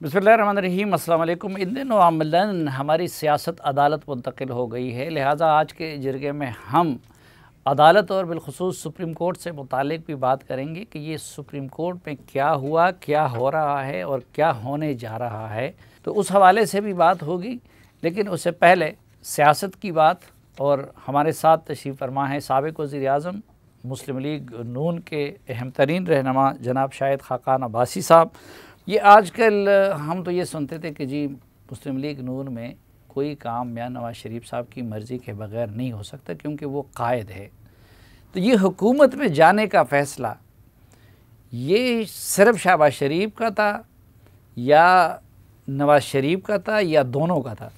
बिस्मिल्लाहिर्रहमानिर्रहीम। अस्सलाम वालेकुम। इन दिनों अमलन हमारी सियासत अदालत मुंतकिल हो गई है, लिहाजा आज के जरगे में हम अदालत और बिलखुसूस सुप्रीम कोर्ट से मुतालिक भी बात करेंगे कि ये सुप्रीम कोर्ट में क्या हुआ, क्या हो रहा है और क्या होने जा रहा है। तो उस हवाले से भी बात होगी, लेकिन उससे पहले सियासत की बात। और हमारे साथ तशरीफ़ फरमा है साबिक़ वज़ीर-ए-आज़म मुस्लिम लीग नून के अहम तरीन रहनुमा जनाब शाहिद खाकान अब्बासी साहब। ये आजकल हम तो ये सुनते थे कि जी मुस्लिम लीग नून में कोई काम मियां नवाज़ शरीफ साहब की मर्ज़ी के बग़ैर नहीं हो सकता क्योंकि वो कायद है। तो ये हुकूमत में जाने का फ़ैसला ये सिर्फ शहबाज शरीफ का था या नवाज़ शरीफ का था या दोनों का था?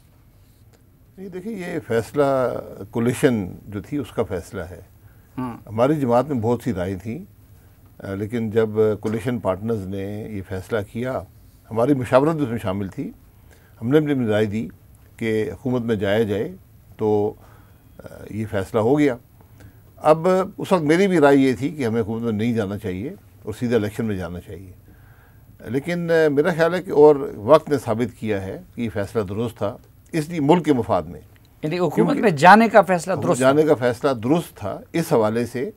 नहीं, देखिए, ये फ़ैसला कोलिशन जो थी उसका फ़ैसला है। हमारी जमात में बहुत सी राय थी, लेकिन जब कोलिशन पार्टनर्स ने ये फ़ैसला किया, हमारी मुशावरत भी उसमें शामिल थी। हमने अपनी राय दी कि हुकूमत में जाया जाए, तो ये फ़ैसला हो गया। अब उस वक्त मेरी भी राय ये थी कि हमें हुकूमत में नहीं जाना चाहिए और सीधा इलेक्शन में जाना चाहिए, लेकिन मेरा ख्याल है कि और वक्त ने साबित किया है कि ये फ़ैसला दुरुस्त था, इसलिए मुल्क के मफाद में। यानी हुकूमत में जाने का फ़ैसला दुरुस्त था इस हवाले से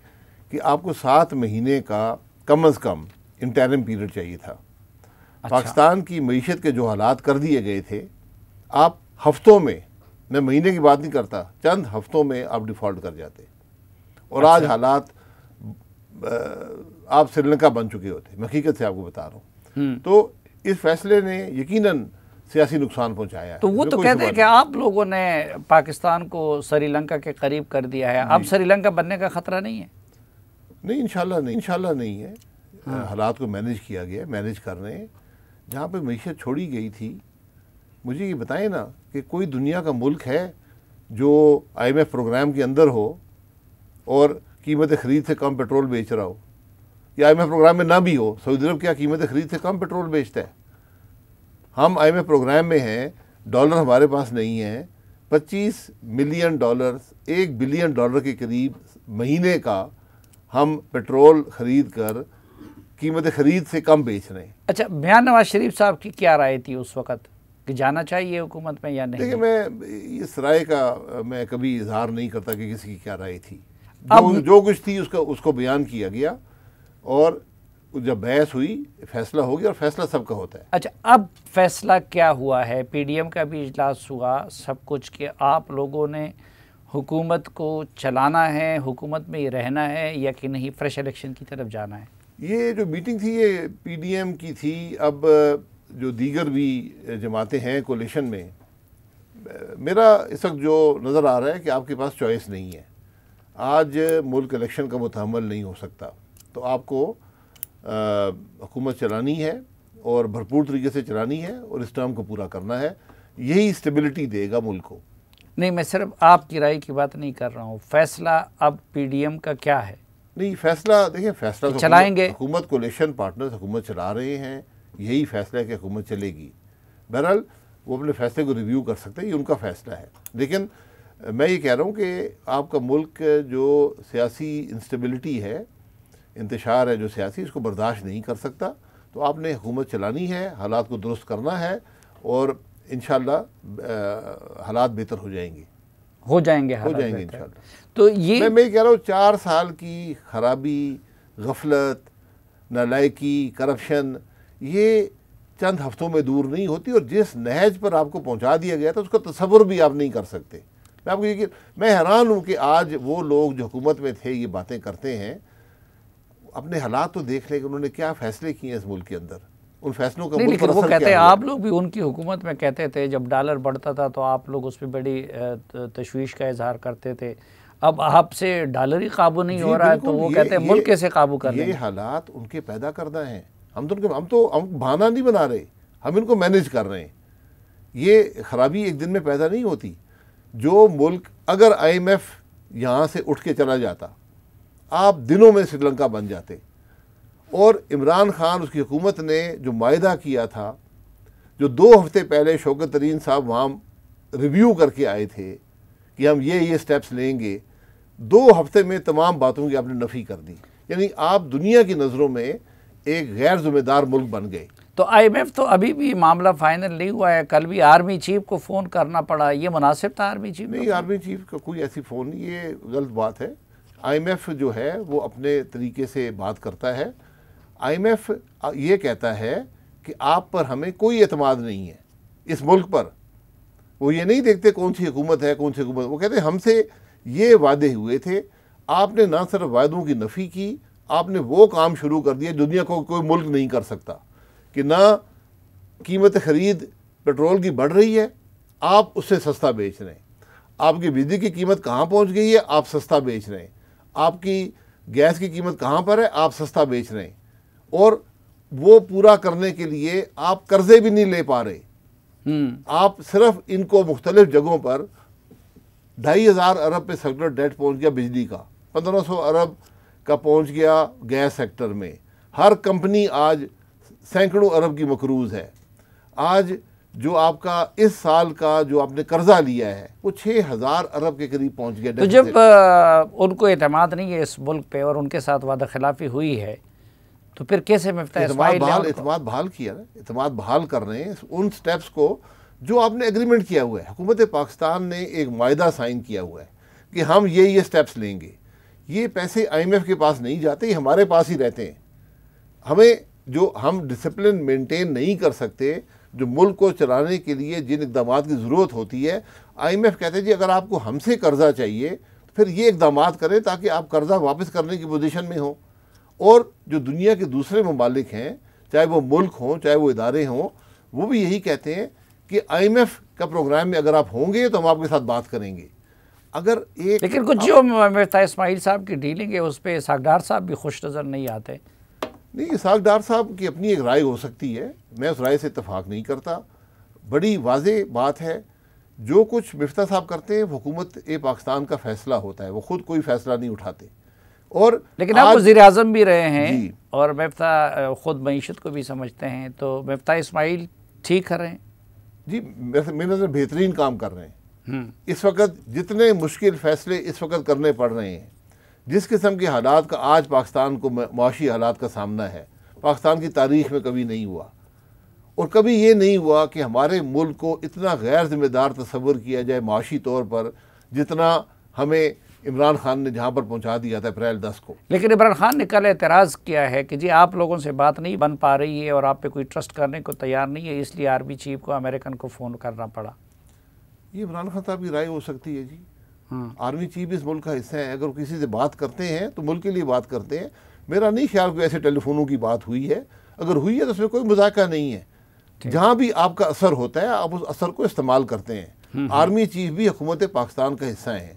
कि आपको 7 महीने का कम अज़ कम इंटरिम पीरियड चाहिए था। अच्छा। पाकिस्तान की मईशत के जो हालात कर दिए गए थे, आप हफ्तों में, मैं महीने की बात नहीं करता, चंद हफ्तों में आप डिफ़ॉल्ट कर जाते और अच्छा। आज हालात आप श्रीलंका बन चुके होते। मैं हकीकत से आपको बता रहा हूँ। तो इस फैसले ने यकीनन सियासी नुकसान पहुंचाया है। तो वो तो कहते हैं कि आप लोगों ने पाकिस्तान को श्रीलंका के करीब कर दिया है, अब श्रीलंका बनने का खतरा नहीं है? नहीं, इंशाल्लाह नहीं है। हालात को मैनेज किया गया, मैनेज कर रहे हैं। जहाँ पे मईशत छोड़ी गई थी, मुझे ये बताएं ना कि कोई दुनिया का मुल्क है जो IMF प्रोग्राम के अंदर हो और कीमत ख़रीद से कम पेट्रोल बेच रहा हो, या IMF प्रोग्राम में ना भी हो। सऊदी अरब क्या कीमत ख़रीद से कम पेट्रोल बेचता है? हम IMF प्रोग्राम में हैं, डॉलर हमारे पास नहीं है। $25 मिलियन, $1 बिलियन के करीब महीने का हम पेट्रोल ख़रीद कर कीमत ख़रीद से कम बेच रहे हैं। अच्छा, मियां नवाज शरीफ साहब की क्या राय थी उस वक़्त कि जाना चाहिए हुकूमत में या नहीं? देखिए, मैं इस राय का मैं कभी इजहार नहीं करता कि किसी की क्या राय थी। जो कुछ थी उसको बयान किया गया और जब बहस हुई, फैसला हो गया और फैसला सबका होता है। अच्छा, अब फैसला क्या हुआ है? PDM का भी इजलास हुआ, सब कुछ, कि आप लोगों ने हुकूमत को चलाना है, हुकूमत में ही रहना है या कि नहीं, फ्रेश इलेक्शन की तरफ जाना है? ये जो मीटिंग थी ये PDM की थी। अब जो दीगर भी जमातें हैं कोलिशन में, मेरा इस वक्त जो नज़र आ रहा है कि आपके पास चॉइस नहीं है। आज मुल्क इलेक्शन का मुतहम्मल नहीं हो सकता, तो आपको हुकूमत चलानी है और भरपूर तरीके से चलानी है और इस टर्म को पूरा करना है। यही स्टेबिलिटी देगा मुल्क को। नहीं, मैं सिर्फ आपकी राय की बात नहीं कर रहा हूँ। फैसला अब PDM का क्या है? नहीं, फैसला देखिए, फैसला तो चलाएंगे। हुकूमत कोलिशन पार्टनर्स हुकूमत चला रहे हैं, यही फैसला है कि हुकूमत चलेगी। बहरहाल वो अपने फैसले को रिव्यू कर सकते हैं, ये उनका फैसला है। लेकिन मैं ये कह रहा हूँ कि आपका मुल्क जो सियासी इंस्टेबिलिटी है, इंतशार है जो सियासी, इसको बर्दाश्त नहीं कर सकता। तो आपने हुकूमत चलानी है, हालात को दुरुस्त करना है और इंशाल्लाह हालात बेहतर हो जाएंगे इंशाल्लाह। तो ये मैं कह रहा हूँ, 4 साल की खराबी, गफलत, नालायकी, करप्शन, ये चंद हफ्तों में दूर नहीं होती और जिस नहज पर आपको पहुँचा दिया गया था उसका तसव्वुर भी आप नहीं कर सकते। मैं हैरान हूँ कि आज वो लोग जो हुकूमत में थे ये बातें करते हैं। अपने हालात तो देख लें कि उन्होंने क्या फ़ैसले किए हैं इस मुल्क के अंदर, उन फैसलों का नहीं, लेकिन वो कहते हैं, आप लोग भी उनकी हुकूमत में कहते थे जब डॉलर बढ़ता था तो आप लोग उस पर बड़ी तशवीश का इजहार करते थे। अब आपसे डॉलर ही काबू नहीं हो रहा है तो वो कहते हैं मुल्क कैसे काबू कर लें? ये हालात उनके पैदा करना है। हम बहाना नहीं बना रहे, हम इनको मैनेज कर रहे हैं। ये खराबी एक दिन में पैदा नहीं होती। जो मुल्क, अगर IMF यहाँ से उठ के चला जाता, आप दिनों में श्रीलंका बन जाते। और इमरान खान, उसकी हुकूमत ने जो मायदा किया था, जो 2 हफ्ते पहले शौकत तरीन साहब वहाँ रिव्यू करके आए थे कि हम ये स्टेप्स लेंगे, 2 हफ्ते में तमाम बातों की आपने नफ़ी कर दी। यानी आप दुनिया की नज़रों में एक गैर जिम्मेदार मुल्क बन गए। तो IMF तो अभी भी मामला फाइनल नहीं हुआ है, कल भी आर्मी चीफ को फ़ोन करना पड़ा, ये मुनासिब था आर्मी चीफ? नहीं, आर्मी चीफ का कोई ऐसी फ़ोन नहीं, ये गलत बात है। IMF जो है वो अपने तरीके से बात करता है। IMF ये कहता है कि आप पर हमें कोई एतमाद नहीं है इस मुल्क पर। वो ये नहीं देखते कौन सी हुकूमत है कौन सी हुकूमत, वो कहते हैं हमसे ये वादे हुए थे, आपने ना सिर्फ वादों की नफ़ी की, आपने वो काम शुरू कर दिया दुनिया को कोई मुल्क नहीं कर सकता कि ना कीमत ख़रीद पेट्रोल की बढ़ रही है, आप उससे सस्ता बेच रहे हैं, आपकी बिजली की कीमत कहाँ पहुँच गई है, आप सस्ता बेच रहे हैं, आपकी गैस की कीमत कहाँ पर है, आप सस्ता बेच रहे हैं, और वो पूरा करने के लिए आप कर्जे भी नहीं ले पा रहे। आप सिर्फ इनको मुख्तलिफ जगहों पर 2,500 अरब पे सेक्टर डेट पहुंच गया बिजली का, 1,500 अरब का पहुंच गया गैस सेक्टर में, हर कंपनी आज सैकड़ों अरब की मकरूज़ है। आज जो आपका इस साल का जो आपने कर्जा लिया है वो 6,000 अरब के करीब पहुंच गया। तो जब उनको एतमाद नहीं है इस मुल्क पे और उनके साथ वादा खिलाफी हुई है, तो फिर कैसे एतमाद बहाल किया ना, एतमाद बहाल कर रहे हैं उन स्टेप्स को जो आपने एग्रीमेंट किया हुआ है। हुकूमत पाकिस्तान ने एक मायदा साइन किया हुआ है कि हम ये स्टेप्स लेंगे। ये पैसे IMF के पास नहीं जाते, ये हमारे पास ही रहते हैं। हमें जो हम डिसिप्लिन मेंटेन नहीं कर सकते, जो मुल्क को चलाने के लिए जिन इकदाम की ज़रूरत होती है, IMF कहते हैं जी अगर आपको हमसे कर्जा चाहिए तो फिर ये इकदाम करें ताकि आप कर्जा वापस करने की पोजीशन में हो। और जो दुनिया के दूसरे ममालिक हैं, चाहे वो मुल्क हों चाहे वो इदारे हों, वो भी यही कहते हैं कि IMF का प्रोग्राम में अगर आप होंगे तो हम आपके साथ बात करेंगे। अगर एक लेकिन कुछ जो मिफ्ताह इस्माइल साहब की डीलिंग है उस पर इसहाक डार साहब भी खुश नज़र नहीं आते। नहीं, इसहाक डार साहब की अपनी एक राय हो सकती है, मैं उस राय से इत्तफाक नहीं करता। बड़ी वाज़ेह बात है, जो कुछ मिफ्ताह साहब करते हैं हुकूमत पाकिस्तान का फ़ैसला होता है, वो खुद कोई फ़ैसला नहीं उठाते। और लेकिन आप वज़ीर आज़म भी रहे हैं और मिफ्ताह खुद मईशत को भी समझते हैं, तो मिफ्ताह इस्माइल ठीक कर रहे हैं जी, मेरे नज़र बेहतरीन काम कर रहे हैं। इस वक्त जितने मुश्किल फ़ैसले इस वक्त करने पड़ रहे हैं, जिस किस्म के हालात का आज पाकिस्तान को माशी हालात का सामना है, पाकिस्तान की तारीख़ में कभी नहीं हुआ। और कभी ये नहीं हुआ कि हमारे मुल्क को इतना गैर ज़िम्मेदार तस्वर किया जाए माशी तौर पर, जितना हमें इमरान खान ने जहाँ पर पहुँचा दिया था अप्रैल 10 को। लेकिन इमरान खान ने कल एतराज़ किया है कि जी आप लोगों से बात नहीं बन पा रही है और आप पे कोई ट्रस्ट करने को तैयार नहीं है, इसलिए आर्मी चीफ को अमेरिकन को फ़ोन करना पड़ा। ये इमरान खान साहब की राय हो सकती है जी। आर्मी चीफ इस मुल्क का हिस्सा है, अगर किसी से बात करते हैं तो मुल्क के लिए बात करते हैं। मेरा नहीं ख्याल कोई ऐसे टेलीफोनों की बात हुई है, अगर हुई है तो उसमें कोई मजाका नहीं है। जहाँ भी आपका असर होता है आप उस असर को इस्तेमाल करते हैं। आर्मी चीफ भी हुकूमत पाकिस्तान का हिस्सा है,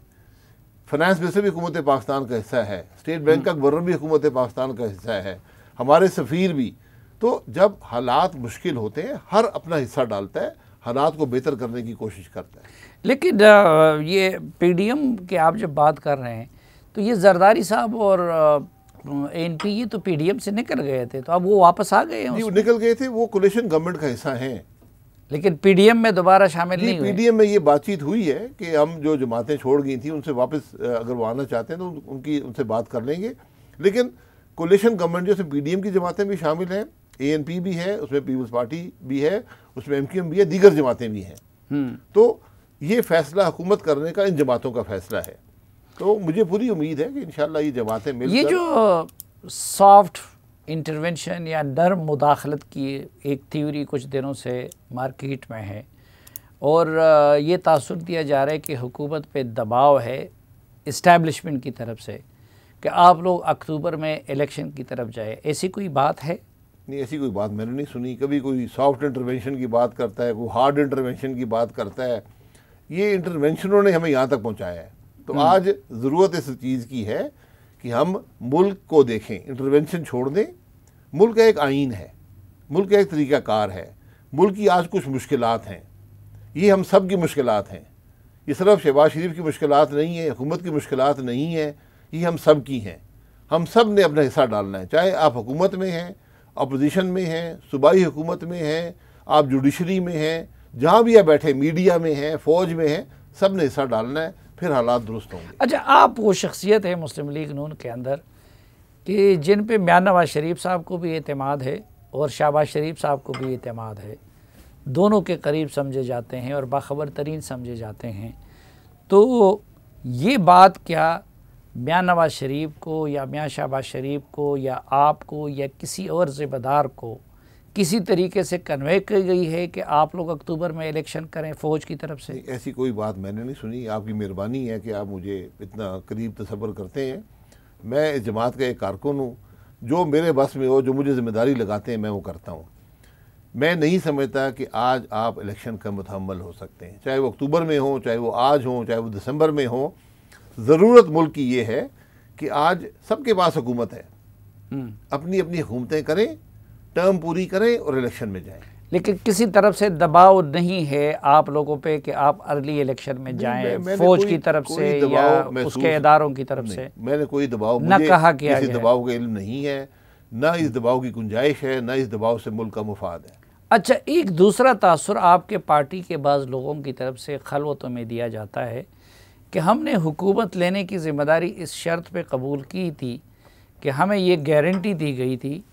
फाइनेंस मिनिस्टर भी हुकूमत पाकिस्तान का हिस्सा है, स्टेट बैंक का गवर्नर भी हुकूमत पाकिस्तान का हिस्सा है, हमारे सफ़ीर भी। तो जब हालात मुश्किल होते हैं हर अपना हिस्सा डालता है, हालात को बेहतर करने की कोशिश करता है। लेकिन ये PDM की आप जब बात कर रहे हैं तो ये जरदारी साहब और ANP ये तो PDM से निकल गए थे, तो अब वो वापस आ गए हैं? वो निकल गए थे, वो कोलिशन गवर्नमेंट का हिस्सा हैं, लेकिन PDM में दोबारा शामिल नहीं हुए। PDM में ये बातचीत हुई है कि हम जो जमातें छोड़ गई थी उनसे वापस अगर वो आना चाहते हैं तो उनसे बात कर लेंगे। लेकिन कोलिशन गवर्नमेंट जैसे PDM की जमातें भी शामिल हैं, ANP भी है, उसमें पीपल्स पार्टी भी है, उसमें MQM भी है, दीगर जमातें भी हैं। तो ये फैसला हुकूमत करने का इन जमातों का फैसला है। तो मुझे पूरी उम्मीद है कि इंशाल्लाह ये जमातें मिलकर ये जो सॉफ्ट इंटरवेंशन या नर्म मुदाखलत की एक थ्योरी कुछ दिनों से मार्केट में है और ये तासुर दिया जा रहा है कि हुकूमत पे दबाव है इस्टेब्लिशमेंट की तरफ से कि आप लोग अक्टूबर में इलेक्शन की तरफ जाए, ऐसी कोई बात है? नहीं, ऐसी कोई बात मैंने नहीं सुनी। कभी कोई सॉफ्ट इंटरवेंशन की बात करता है, कोई हार्ड इंटरवेंशन की बात करता है। ये इंटरवेंशनों ने हमें यहाँ तक पहुँचाया है। तो आज ज़रूरत इस चीज़ की है कि हम मुल्क को देखें, इंटरवेंशन छोड़ दें। मुल्क का एक आइन है, मुल्क का एक तरीक़ाकार है, मुल्क की आज कुछ मुश्किलात हैं, ये हम सब की मुश्किलात हैं। ये सिर्फ शहबाज शरीफ की मुश्किलात नहीं है, हुकूमत की मुश्किलात नहीं है, ये हम सब की हैं। हम सब ने अपना हिस्सा डालना है, चाहे आप हुकूमत में हैं, अपोजिशन में हैं, सूबाई हुकूमत में हैं, आप जुडिशरी में हैं, जहाँ भी आप बैठे, मीडिया में हैं, फ़ौज में हैं, सब ने हिस्सा डालना है, फिर हालात दुरुस्त होंगे। अच्छा, आप वो शख्सियत है मुस्लिम लीग नून के अंदर कि जिन पे मियां नवाज शरीफ साहब को भी एतमाद है और शहबाज शरीफ साहब को भी एतमाद है, दोनों के करीब समझे जाते हैं और बाखबर तरीन समझे जाते हैं। तो ये बात क्या मियां नवाज शरीफ को या मियां शहबाज शरीफ को या आपको या किसी और ज़िम्मेदार को किसी तरीके से कन्वे की गई है कि आप लोग अक्टूबर में इलेक्शन करें फ़ौज की तरफ से? ऐसी कोई बात मैंने नहीं सुनी। आपकी मेहरबानी है कि आप मुझे इतना करीब तसव्वुर करते हैं। मैं इस जमात का एक कारकुन हूँ, जो मेरे बस में हो, जो मुझे ज़िम्मेदारी लगाते हैं मैं वो करता हूँ। मैं नहीं समझता कि आज आप इलेक्शन का मुतहम्मल हो सकते हैं, चाहे वो अक्टूबर में हो, चाहे वो आज हो, चाहे वो दिसंबर में हो। ज़रूरत मुल्क की ये है कि आज सबके पास हुकूमत है, अपनी अपनी हुकूमतें करें, टर्म पूरी करें और इलेक्शन में जाएं। लेकिन किसी तरफ से दबाव नहीं है आप लोगों पे कि आप अर्ली इलेक्शन में जाएं, फौज की तरफ से या उसके इदारों की तरफ से? मैंने कोई दबाव न कहा किया किसी दबाव का इल्म नहीं है, ना इस दबाव की गुंजाइश है, ना इस दबाव से मुल्क का मुफाद है। अच्छा, एक दूसरा तासुर आपके पार्टी के बाज़ लोगों की तरफ से खलवतों में दिया जाता है कि हमने हुकूमत लेने की ज़िम्मेदारी इस शर्त पे कबूल की थी कि हमें ये गारंटी दी गई थी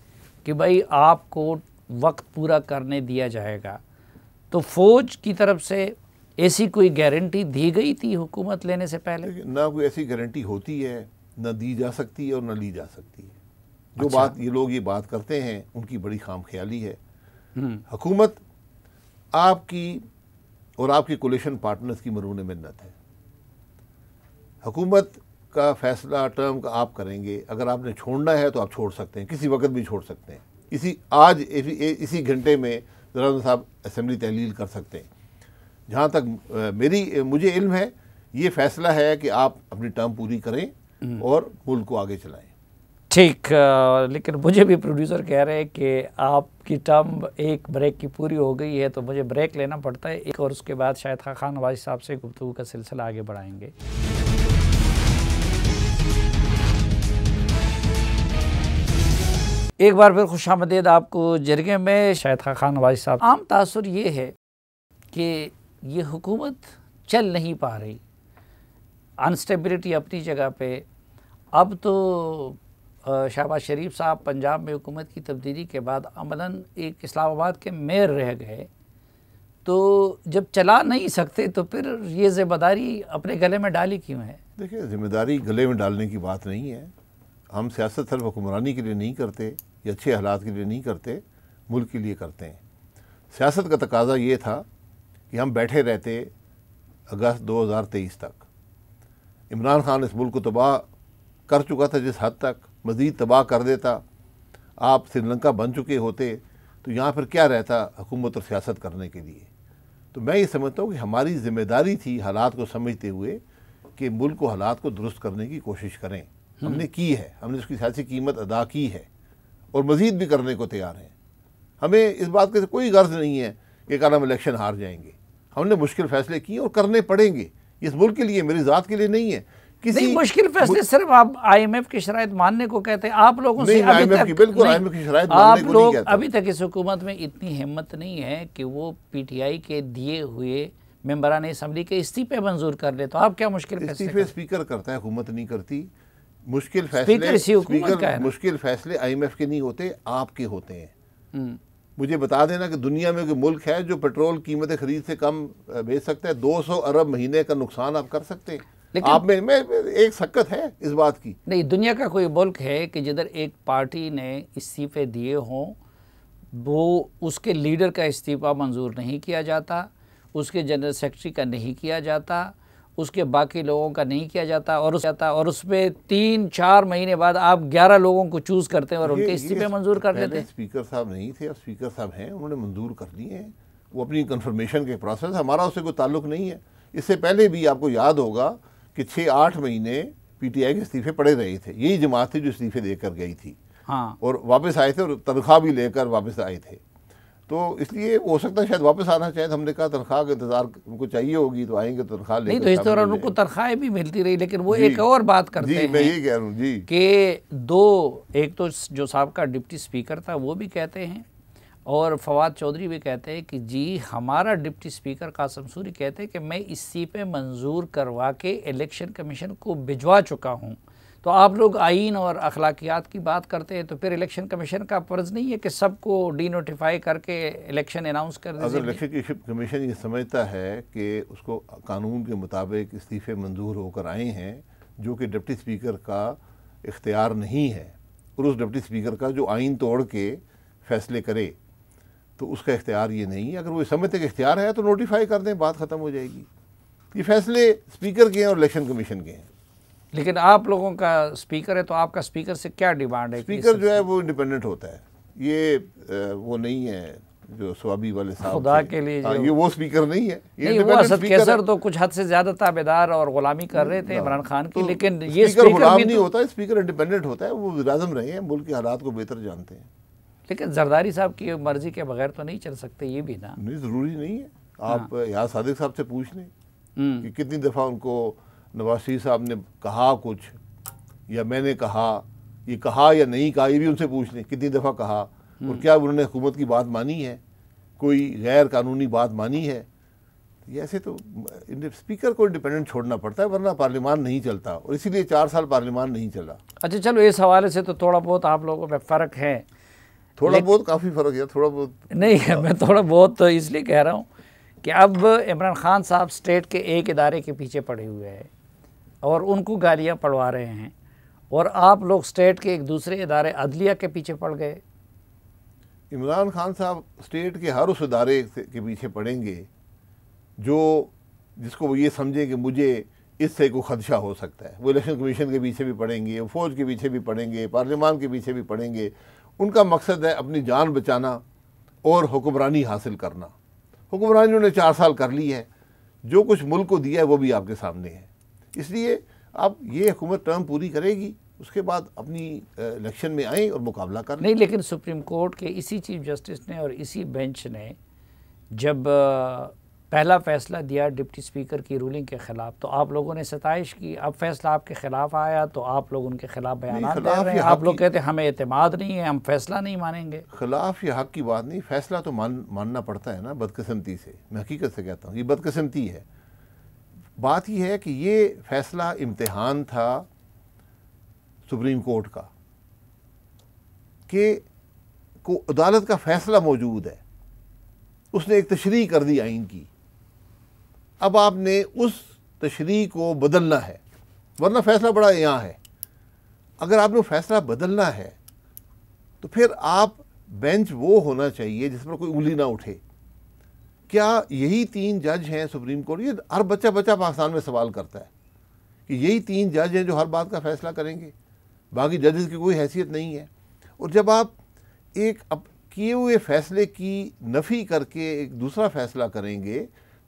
कि भाई आपको वक्त पूरा करने दिया जाएगा। तो फ़ौज की तरफ से ऐसी कोई गारंटी दी गई थी हुकूमत लेने से पहले? ना कोई ऐसी गारंटी होती है, ना दी जा सकती है और ना ली जा सकती है। जो अच्छा। बात ये लोग ये बात करते हैं उनकी बड़ी खामख्याली है। हुकूमत आपकी और आपकी कोलिशन पार्टनर्स की मरून मिन्नत है। हुकूमत का फैसला टर्म का आप करेंगे। अगर आपने छोड़ना है तो आप छोड़ सकते हैं, किसी वक्त भी छोड़ सकते हैं। इसी घंटे में ज़रा साहब असेंबली तहलील कर सकते हैं। जहाँ तक मुझे इल्म है, ये फैसला है कि आप अपनी टर्म पूरी करें और मुल्क को आगे चलाएं। ठीक, लेकिन मुझे भी प्रोड्यूसर कह रहे हैं कि आपकी टर्म एक ब्रेक की पूरी हो गई है, तो मुझे ब्रेक लेना पड़ता है एक, और उसके बाद शायद खान नवाज़ साहब से गुफ्तगू का सिलसिला आगे बढ़ाएंगे। एक बार फिर खुशामदीद आपको जरगे में। शायद खान नवाज़ साहब, आम तासुर ये है कि ये हुकूमत चल नहीं पा रही, अनस्टेबिलिटी अपनी जगह पे। अब तो शहबाज शरीफ साहब पंजाब में हुकूमत की तब्दीली के बाद अमलन एक इस्लामाबाद के मेयर रह गए, तो जब चला नहीं सकते तो फिर ये ज़िम्मेदारी अपने गले में डाली क्यों है? देखिए, ज़िम्मेदारी गले में डालने की बात नहीं है। हम सियासत सिर्फ हुक्मरानी के लिए नहीं करते या अच्छे हालात के लिए नहीं करते, मुल्क के लिए करते हैं। सियासत का तकाजा ये था कि हम बैठे रहते अगस्त 2023 तक। इमरान खान इस मुल्क को तबाह कर चुका था, जिस हद तक मज़ीद तबाह कर देता। आप श्रीलंका बन चुके होते तो यहाँ फिर क्या रहता हुकूमत और सियासत करने के लिए। तो मैं ये समझता हूँ कि हमारी ज़िम्मेदारी थी हालात को समझते हुए कि मुल्क को हालात को दुरुस्त करने की कोशिश करें। हमने की है, हमने उसकी सियासी कीमत अदा की है और मज़ीद भी करने को तैयार हैं। हमें इस बात के कोई गर्ज नहीं है कि कल हम इलेक्शन हार जाएंगे। हमने मुश्किल फ़ैसले किए और करने पड़ेंगे, इस मुल्क के लिए, मेरी ज़ात के लिए नहीं है। नहीं, मुश्किल फैसले सिर्फ आप IMF की शराइत मानने को कहते हैं। आप लोगों से IMF की शराइत मानने को नहीं कहते। अभी तक इस हुकूमत में इतनी हिम्मत नहीं है कि वो PTI के दिए हुए मेंबरान असम्बली के इस्तीफे मंजूर कर ले। तो आप क्या मुश्किल फैसले? इस्तीफे स्पीकर करता है, हुकूमत नहीं करती। मुश्किल फैसले मुश्किल फैसले IMF के नहीं होते, आपके होते हैं। मुझे बता देना कि दुनिया में कोई मुल्क है जो पेट्रोल कीमतें खरीद से कम बेच सकता है? 200 अरब महीने का नुकसान आप कर सकते हैं। आप में एक सक्कत है इस बात की? नहीं, दुनिया का कोई मुल्क है कि जिधर एक पार्टी ने इस्तीफे दिए हों, वो उसके लीडर का इस्तीफा मंजूर नहीं किया जाता, उसके जनरल सेक्रेटरी का नहीं किया जाता, उसके बाकी लोगों का नहीं किया जाता, और उसमें 3-4 महीने बाद आप 11 लोगों को चूज़ करते हैं और उनके इस्तीफे मंजूर कर देते हैं। स्पीकर साहब नहीं थे, अब स्पीकर साहब हैं, उन्होंने मंजूर कर लिए हैं। वो अपनी कन्फर्मेशन के प्रोसेस, हमारा उससे कोई ताल्लुक नहीं है। इससे पहले भी आपको याद होगा कि 6-8 महीने PTI के इस्तीफे पड़े रहे थे। यही जमात थी जो इस्तीफे देकर गई थी। हाँ, और वापस आए थे और तनख्वाह भी लेकर वापस आए थे। तो इसलिए हो सकता है शायद वापस आना चाहे। हमने कहा तनख्वाह का इंतजार उनको चाहिए होगी तो आएंगे, तनख्वाह लेकर। नहीं तो इस दौरान उनको तनख्वाहें भी मिलती रही, लेकिन वो एक और बात करते हैं। मैं ये कह रहा हूँ जी कि एक तो जो साहब का डिप्टी स्पीकर था वो भी कहते हैं, और फवाद चौधरी भी कहते हैं कि जी हमारा डिप्टी स्पीकर कासिम सूरी कहते हैं कि मैं इस्तीफे मंजूर करवा के इलेक्शन कमीशन को भिजवा चुका हूँ। तो आप लोग आइन और अखलाकियात की बात करते हैं, तो फिर इलेक्शन कमीशन का फ़र्ज़ नहीं है कि सबको डी नोटिफाई करके इलेक्शन अनाउंस कर दीजिए? अगर इलेक्शन कमीशन ये समझता है कि उसको कानून के मुताबिक इस्तीफ़े मंजूर होकर आए हैं जो कि डिप्टी स्पीकर का इख्तियार नहीं है, और उस डिप्टी स्पीकर का जो आइन तोड़ के फैसले करे, तो उसका इख्तियार ये नहीं है। अगर वो समझते कि इख्तियार है तो नोटिफाई कर दें, बात ख़त्म हो जाएगी। ये फैसले स्पीकर के हैं और इलेक्शन कमीशन के हैं। लेकिन आप लोगों का स्पीकर है, तो आपका स्पीकर से क्या डिमांड है? स्पीकर जो है वो इंडिपेंडेंट होता है, ये वो नहीं है जो स्वाबी वाले साहब खुदा के लिए ये वो स्पीकर नहीं है। नहीं, वो असद कैसर तो कुछ हद से ज्यादा ताबेदार और गुलामी कर रहे थे इमरान खान की, लेकिन ये स्पीकर गुलाम नहीं होता, स्पीकर इंडिपेंडेंट होता है। वो वज़ीर-ए-आज़म रहे हैं, मुल्क के हालात को बेहतर जानते हैं। लेकिन जरदारी साहब की मर्जी के बगैर तो नहीं चल सकते, ये भी ना। नहीं, ज़रूरी नहीं है। आप यहाँ सादिक साहब से पूछ लें कि कितनी दफ़ा उनको नवाज शरीफ साहब ने कहा कुछ, या मैंने कहा, ये कहा या नहीं कहा, ये भी उनसे पूछ लें कितनी दफ़ा कहा, और क्या उन्होंने हुकूमत की बात मानी है, कोई गैर कानूनी बात मानी है। ये ऐसे तो स्पीकर को इंडिपेंडेंट छोड़ना पड़ता है, वरना पार्लियामान नहीं चलता, और इसीलिए 4 साल पार्लियामान नहीं चला। अच्छा चलो, इस हवाले से तो थोड़ा बहुत आप लोगों में फ़र्क है। थोड़ा बहुत काफ़ी फ़र्क है, थोड़ा बहुत नहीं है। मैं थोड़ा बहुत तो इसलिए कह रहा हूँ कि अब इमरान खान साहब स्टेट के एक इदारे के पीछे पड़े हुए हैं और उनको गालियाँ पढ़वा रहे हैं, और आप लोग स्टेट के एक दूसरे इदारे अदलिया के पीछे पड़ गए। इमरान खान साहब स्टेट के हर उस इदारे के पीछे पड़ेंगे जो जिसको वो ये समझे कि मुझे इससे कोई खदशा हो सकता है। वो इलेक्शन कमीशन के पीछे भी पड़ेंगे, वो फ़ौज के पीछे भी पड़ेंगे, पार्लियामान के पीछे भी पड़ेंगे। उनका मकसद है अपनी जान बचाना और हुक्मरानी हासिल करना। हुक्मरानी उन्होंने 4 साल कर ली है, जो कुछ मुल्क को दिया है वो भी आपके सामने है। इसलिए अब ये हुकूमत टर्म पूरी करेगी, उसके बाद अपनी इलेक्शन में आए और मुकाबला कर नहीं। लेकिन सुप्रीम कोर्ट के इसी चीफ जस्टिस ने और इसी बेंच ने जब पहला फैसला दिया डिप्टी स्पीकर की रूलिंग के ख़िलाफ़, तो आप लोगों ने सताइश की। अब फैसला आपके ख़िलाफ़ आया तो आप लोग उनके ख़िलाफ़ बयान दे रहे हैं। आप लोग कहते हैं हमें एतमाद नहीं है, हम फैसला नहीं मानेंगे। खिलाफ या हक की बात नहीं, फैसला तो मानना पड़ता है ना, बदकिस्मती से। मैं हकीकत से कहता हूँ ये बदकिस्मती है। बात यह है कि ये फैसला इम्तिहान था सुप्रीम कोर्ट का कि को अदालत का फैसला मौजूद है, उसने एक तशरीह कर दी आइन की। अब आपने उस तशरीह को बदलना है, वरना फैसला बड़ा यहाँ है। अगर आपने फैसला बदलना है तो फिर आप बेंच वो होना चाहिए जिस पर कोई उंगली ना उठे। क्या यही 3 जज हैं सुप्रीम कोर्ट? ये हर बच्चा पाकिस्तान में सवाल करता है कि यही 3 जज हैं जो हर बात का फैसला करेंगे, बाकी जजेस की कोई हैसियत नहीं है। और जब आप एक किए हुए फैसले की नफ़ी करके एक दूसरा फैसला करेंगे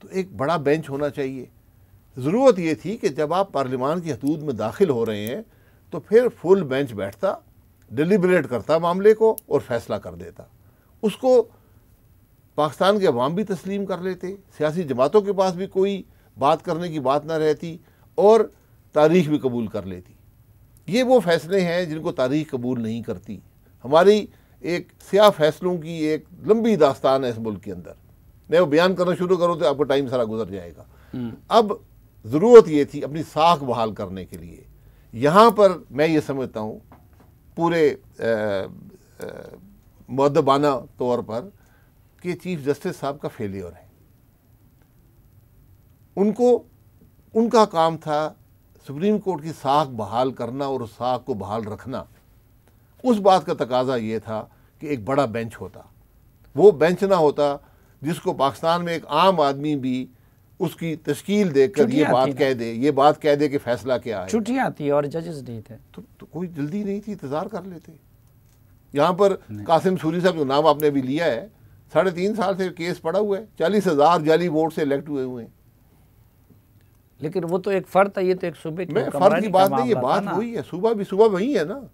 तो एक बड़ा बेंच होना चाहिए। ज़रूरत ये थी कि जब आप पार्लियामान की हदूद में दाखिल हो रहे हैं तो फिर फुल बेंच बैठता, डिलिबरेट करता मामले को और फैसला कर देता। उसको पाकिस्तान के अवाम भी तस्लीम कर लेते, सियासी जमातों के पास भी कोई बात करने की बात ना रहती, और तारीख़ भी कबूल कर लेती। ये वो फैसले हैं जिनको तारीख़ कबूल नहीं करती। हमारी एक स्याह फैसलों की एक लंबी दास्तान है इस मुल्क के अंदर। मैं वो बयान करना शुरू करूँ तो आपको टाइम सारा गुजर जाएगा। अब ज़रूरत ये थी अपनी साख बहाल करने के लिए। यहाँ पर मैं ये समझता हूँ पूरे मुअद्दबाना तौर पर कि चीफ जस्टिस साहब का फेलियर है। उनका काम था सुप्रीम कोर्ट की साख बहाल करना और उस साख को बहाल रखना। उस बात का तकाजा ये था कि एक बड़ा बेंच होता, वो बेंच ना होता जिसको पाकिस्तान में एक आम आदमी भी उसकी तश्कील देकर ये बात कह दे कि फैसला क्या है। छुट्टियाँ आती है और जजेस नहीं थे तो कोई जल्दी नहीं थी, इंतज़ार कर लेते। यहाँ पर कासिम सूरी साहब जो नाम आपने अभी लिया है, 3.5 साल से केस पड़ा हुआ है, 40,000 जाली वोट से इलेक्ट हुए हैं। लेकिन वो तो एक फ़र्द था, ये तो एक सूबे की फ़र्द की बात नहीं, ये बात वही है। सुबह वही है ना,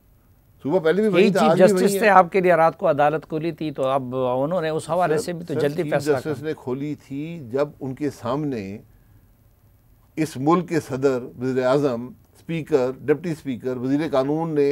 सुबह पहले भी वही था, चीफ जस्टिस थे आपके लिए, रात को अदालत खोली थी, तो अब उन्होंने उस हवाले से भी तो जल्दी फैसला जस्टिस ने खोली थी जब उनके सामने इस मुल्क के सदर, वज़ीर-ए-आज़म, स्पीकर, डिप्टी स्पीकर, वज़ीर कानून ने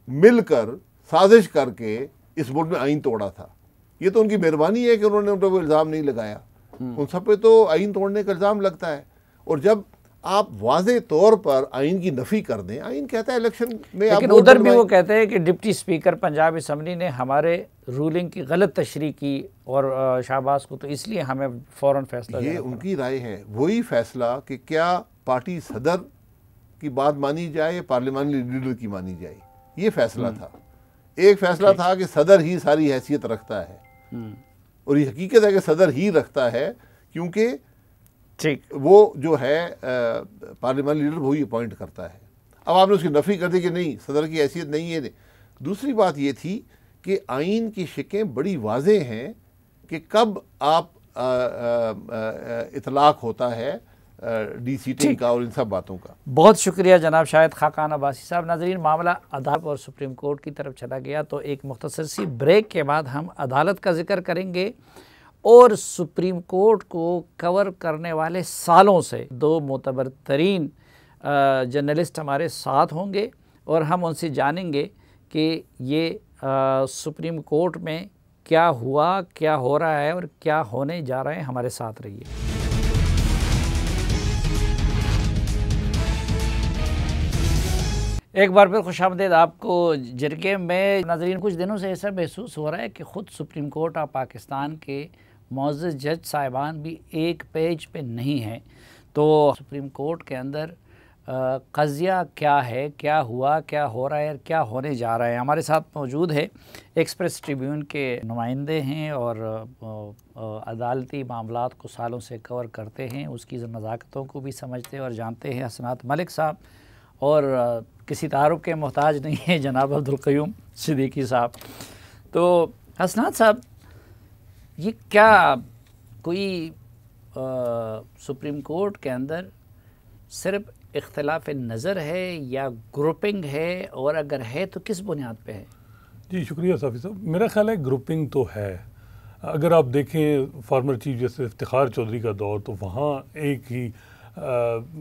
मिलकर साजिश करके इस मुल्क में आइन तोड़ा था। ये तो उनकी मेहरबानी है कि उन्होंने उन पर वो इल्ज़ाम नहीं लगाया। उन सब पे तो आइन तोड़ने का इल्ज़ाम लगता है। और जब आप वाज़े तौर पर आइन की नफ़ी कर दें। आइन कहता है इलेक्शन में आप लेकिन उधर भी वो कहते हैं कि डिप्टी स्पीकर पंजाब असम्बली ने हमारे रूलिंग की गलत तशरीह की और शाहबाज को, तो इसलिए हमें फ़ौरन फैसला ये उनकी राय है। वही फैसला कि क्या पार्टी सदर की बात मानी जाए या पार्लियामानी लीडर की मानी जाए, ये फैसला था। एक फैसला था कि सदर ही सारी हैसियत रखता है, और ये हकीकत है कि सदर ही रखता है, क्योंकि ठीक वो जो है पार्लियामानी लीडर वही अपॉइंट करता है। अब आपने उसकी नफ़ी कर दी कि नहीं, सदर की हैसियत नहीं है। दूसरी बात ये थी कि आइन की शिकें बड़ी वाज़ेह हैं कि कब आप इतलाक होता है डी सीटिंग का और इन सब बातों का। बहुत शुक्रिया जनाब शाहिद खाकान अब्बासी साहब। नाज़रीन, मामला अदालत और सुप्रीम कोर्ट की तरफ चला गया, तो एक मुख्तसर सी ब्रेक के बाद हम अदालत का जिक्र करेंगे और सुप्रीम कोर्ट को कवर करने वाले सालों से दो मोतबर तरीन जर्नलिस्ट हमारे साथ होंगे और हम उनसे जानेंगे कि ये सुप्रीम कोर्ट में क्या हुआ, क्या हो रहा है और क्या होने जा रहा है। हमारे साथ रहिए। एक बार फिर खुशामदीद आपको जरगे में। नाज़रीन, कुछ दिनों से ऐसा महसूस हो रहा है कि ख़ुद सुप्रीम कोर्ट ऑफ पाकिस्तान के मुअज़्ज़ज़ जज साहिबान भी एक पेज पे नहीं हैं। तो सुप्रीम कोर्ट के अंदर क़ज़िया क्या है, क्या हुआ, क्या हो रहा है, क्या होने जा रहा है। हमारे साथ मौजूद है एक्सप्रेस ट्रिब्यून के नुमाइंदे हैं और अदालती मामलात को सालों से कवर करते हैं, उसकी नज़ाकतों को भी समझते और जानते हैं हसनात मलिक साहब, और किसी तारुफ के मोहताज नहीं है जनाब अब्दुल क़य्यूम सिद्दीकी साहब। तो हसनात साहब, ये क्या कोई सुप्रीम कोर्ट के अंदर सिर्फ इख्तिलाफ नज़र है या ग्रुपिंग है, और अगर है तो किस बुनियाद पे है? जी शुक्रिया साफ़ी साहब। मेरा ख्याल है ग्रुपिंग तो है। अगर आप देखें former chief justice Iftikhar Chaudhry का दौर, तो वहाँ एक ही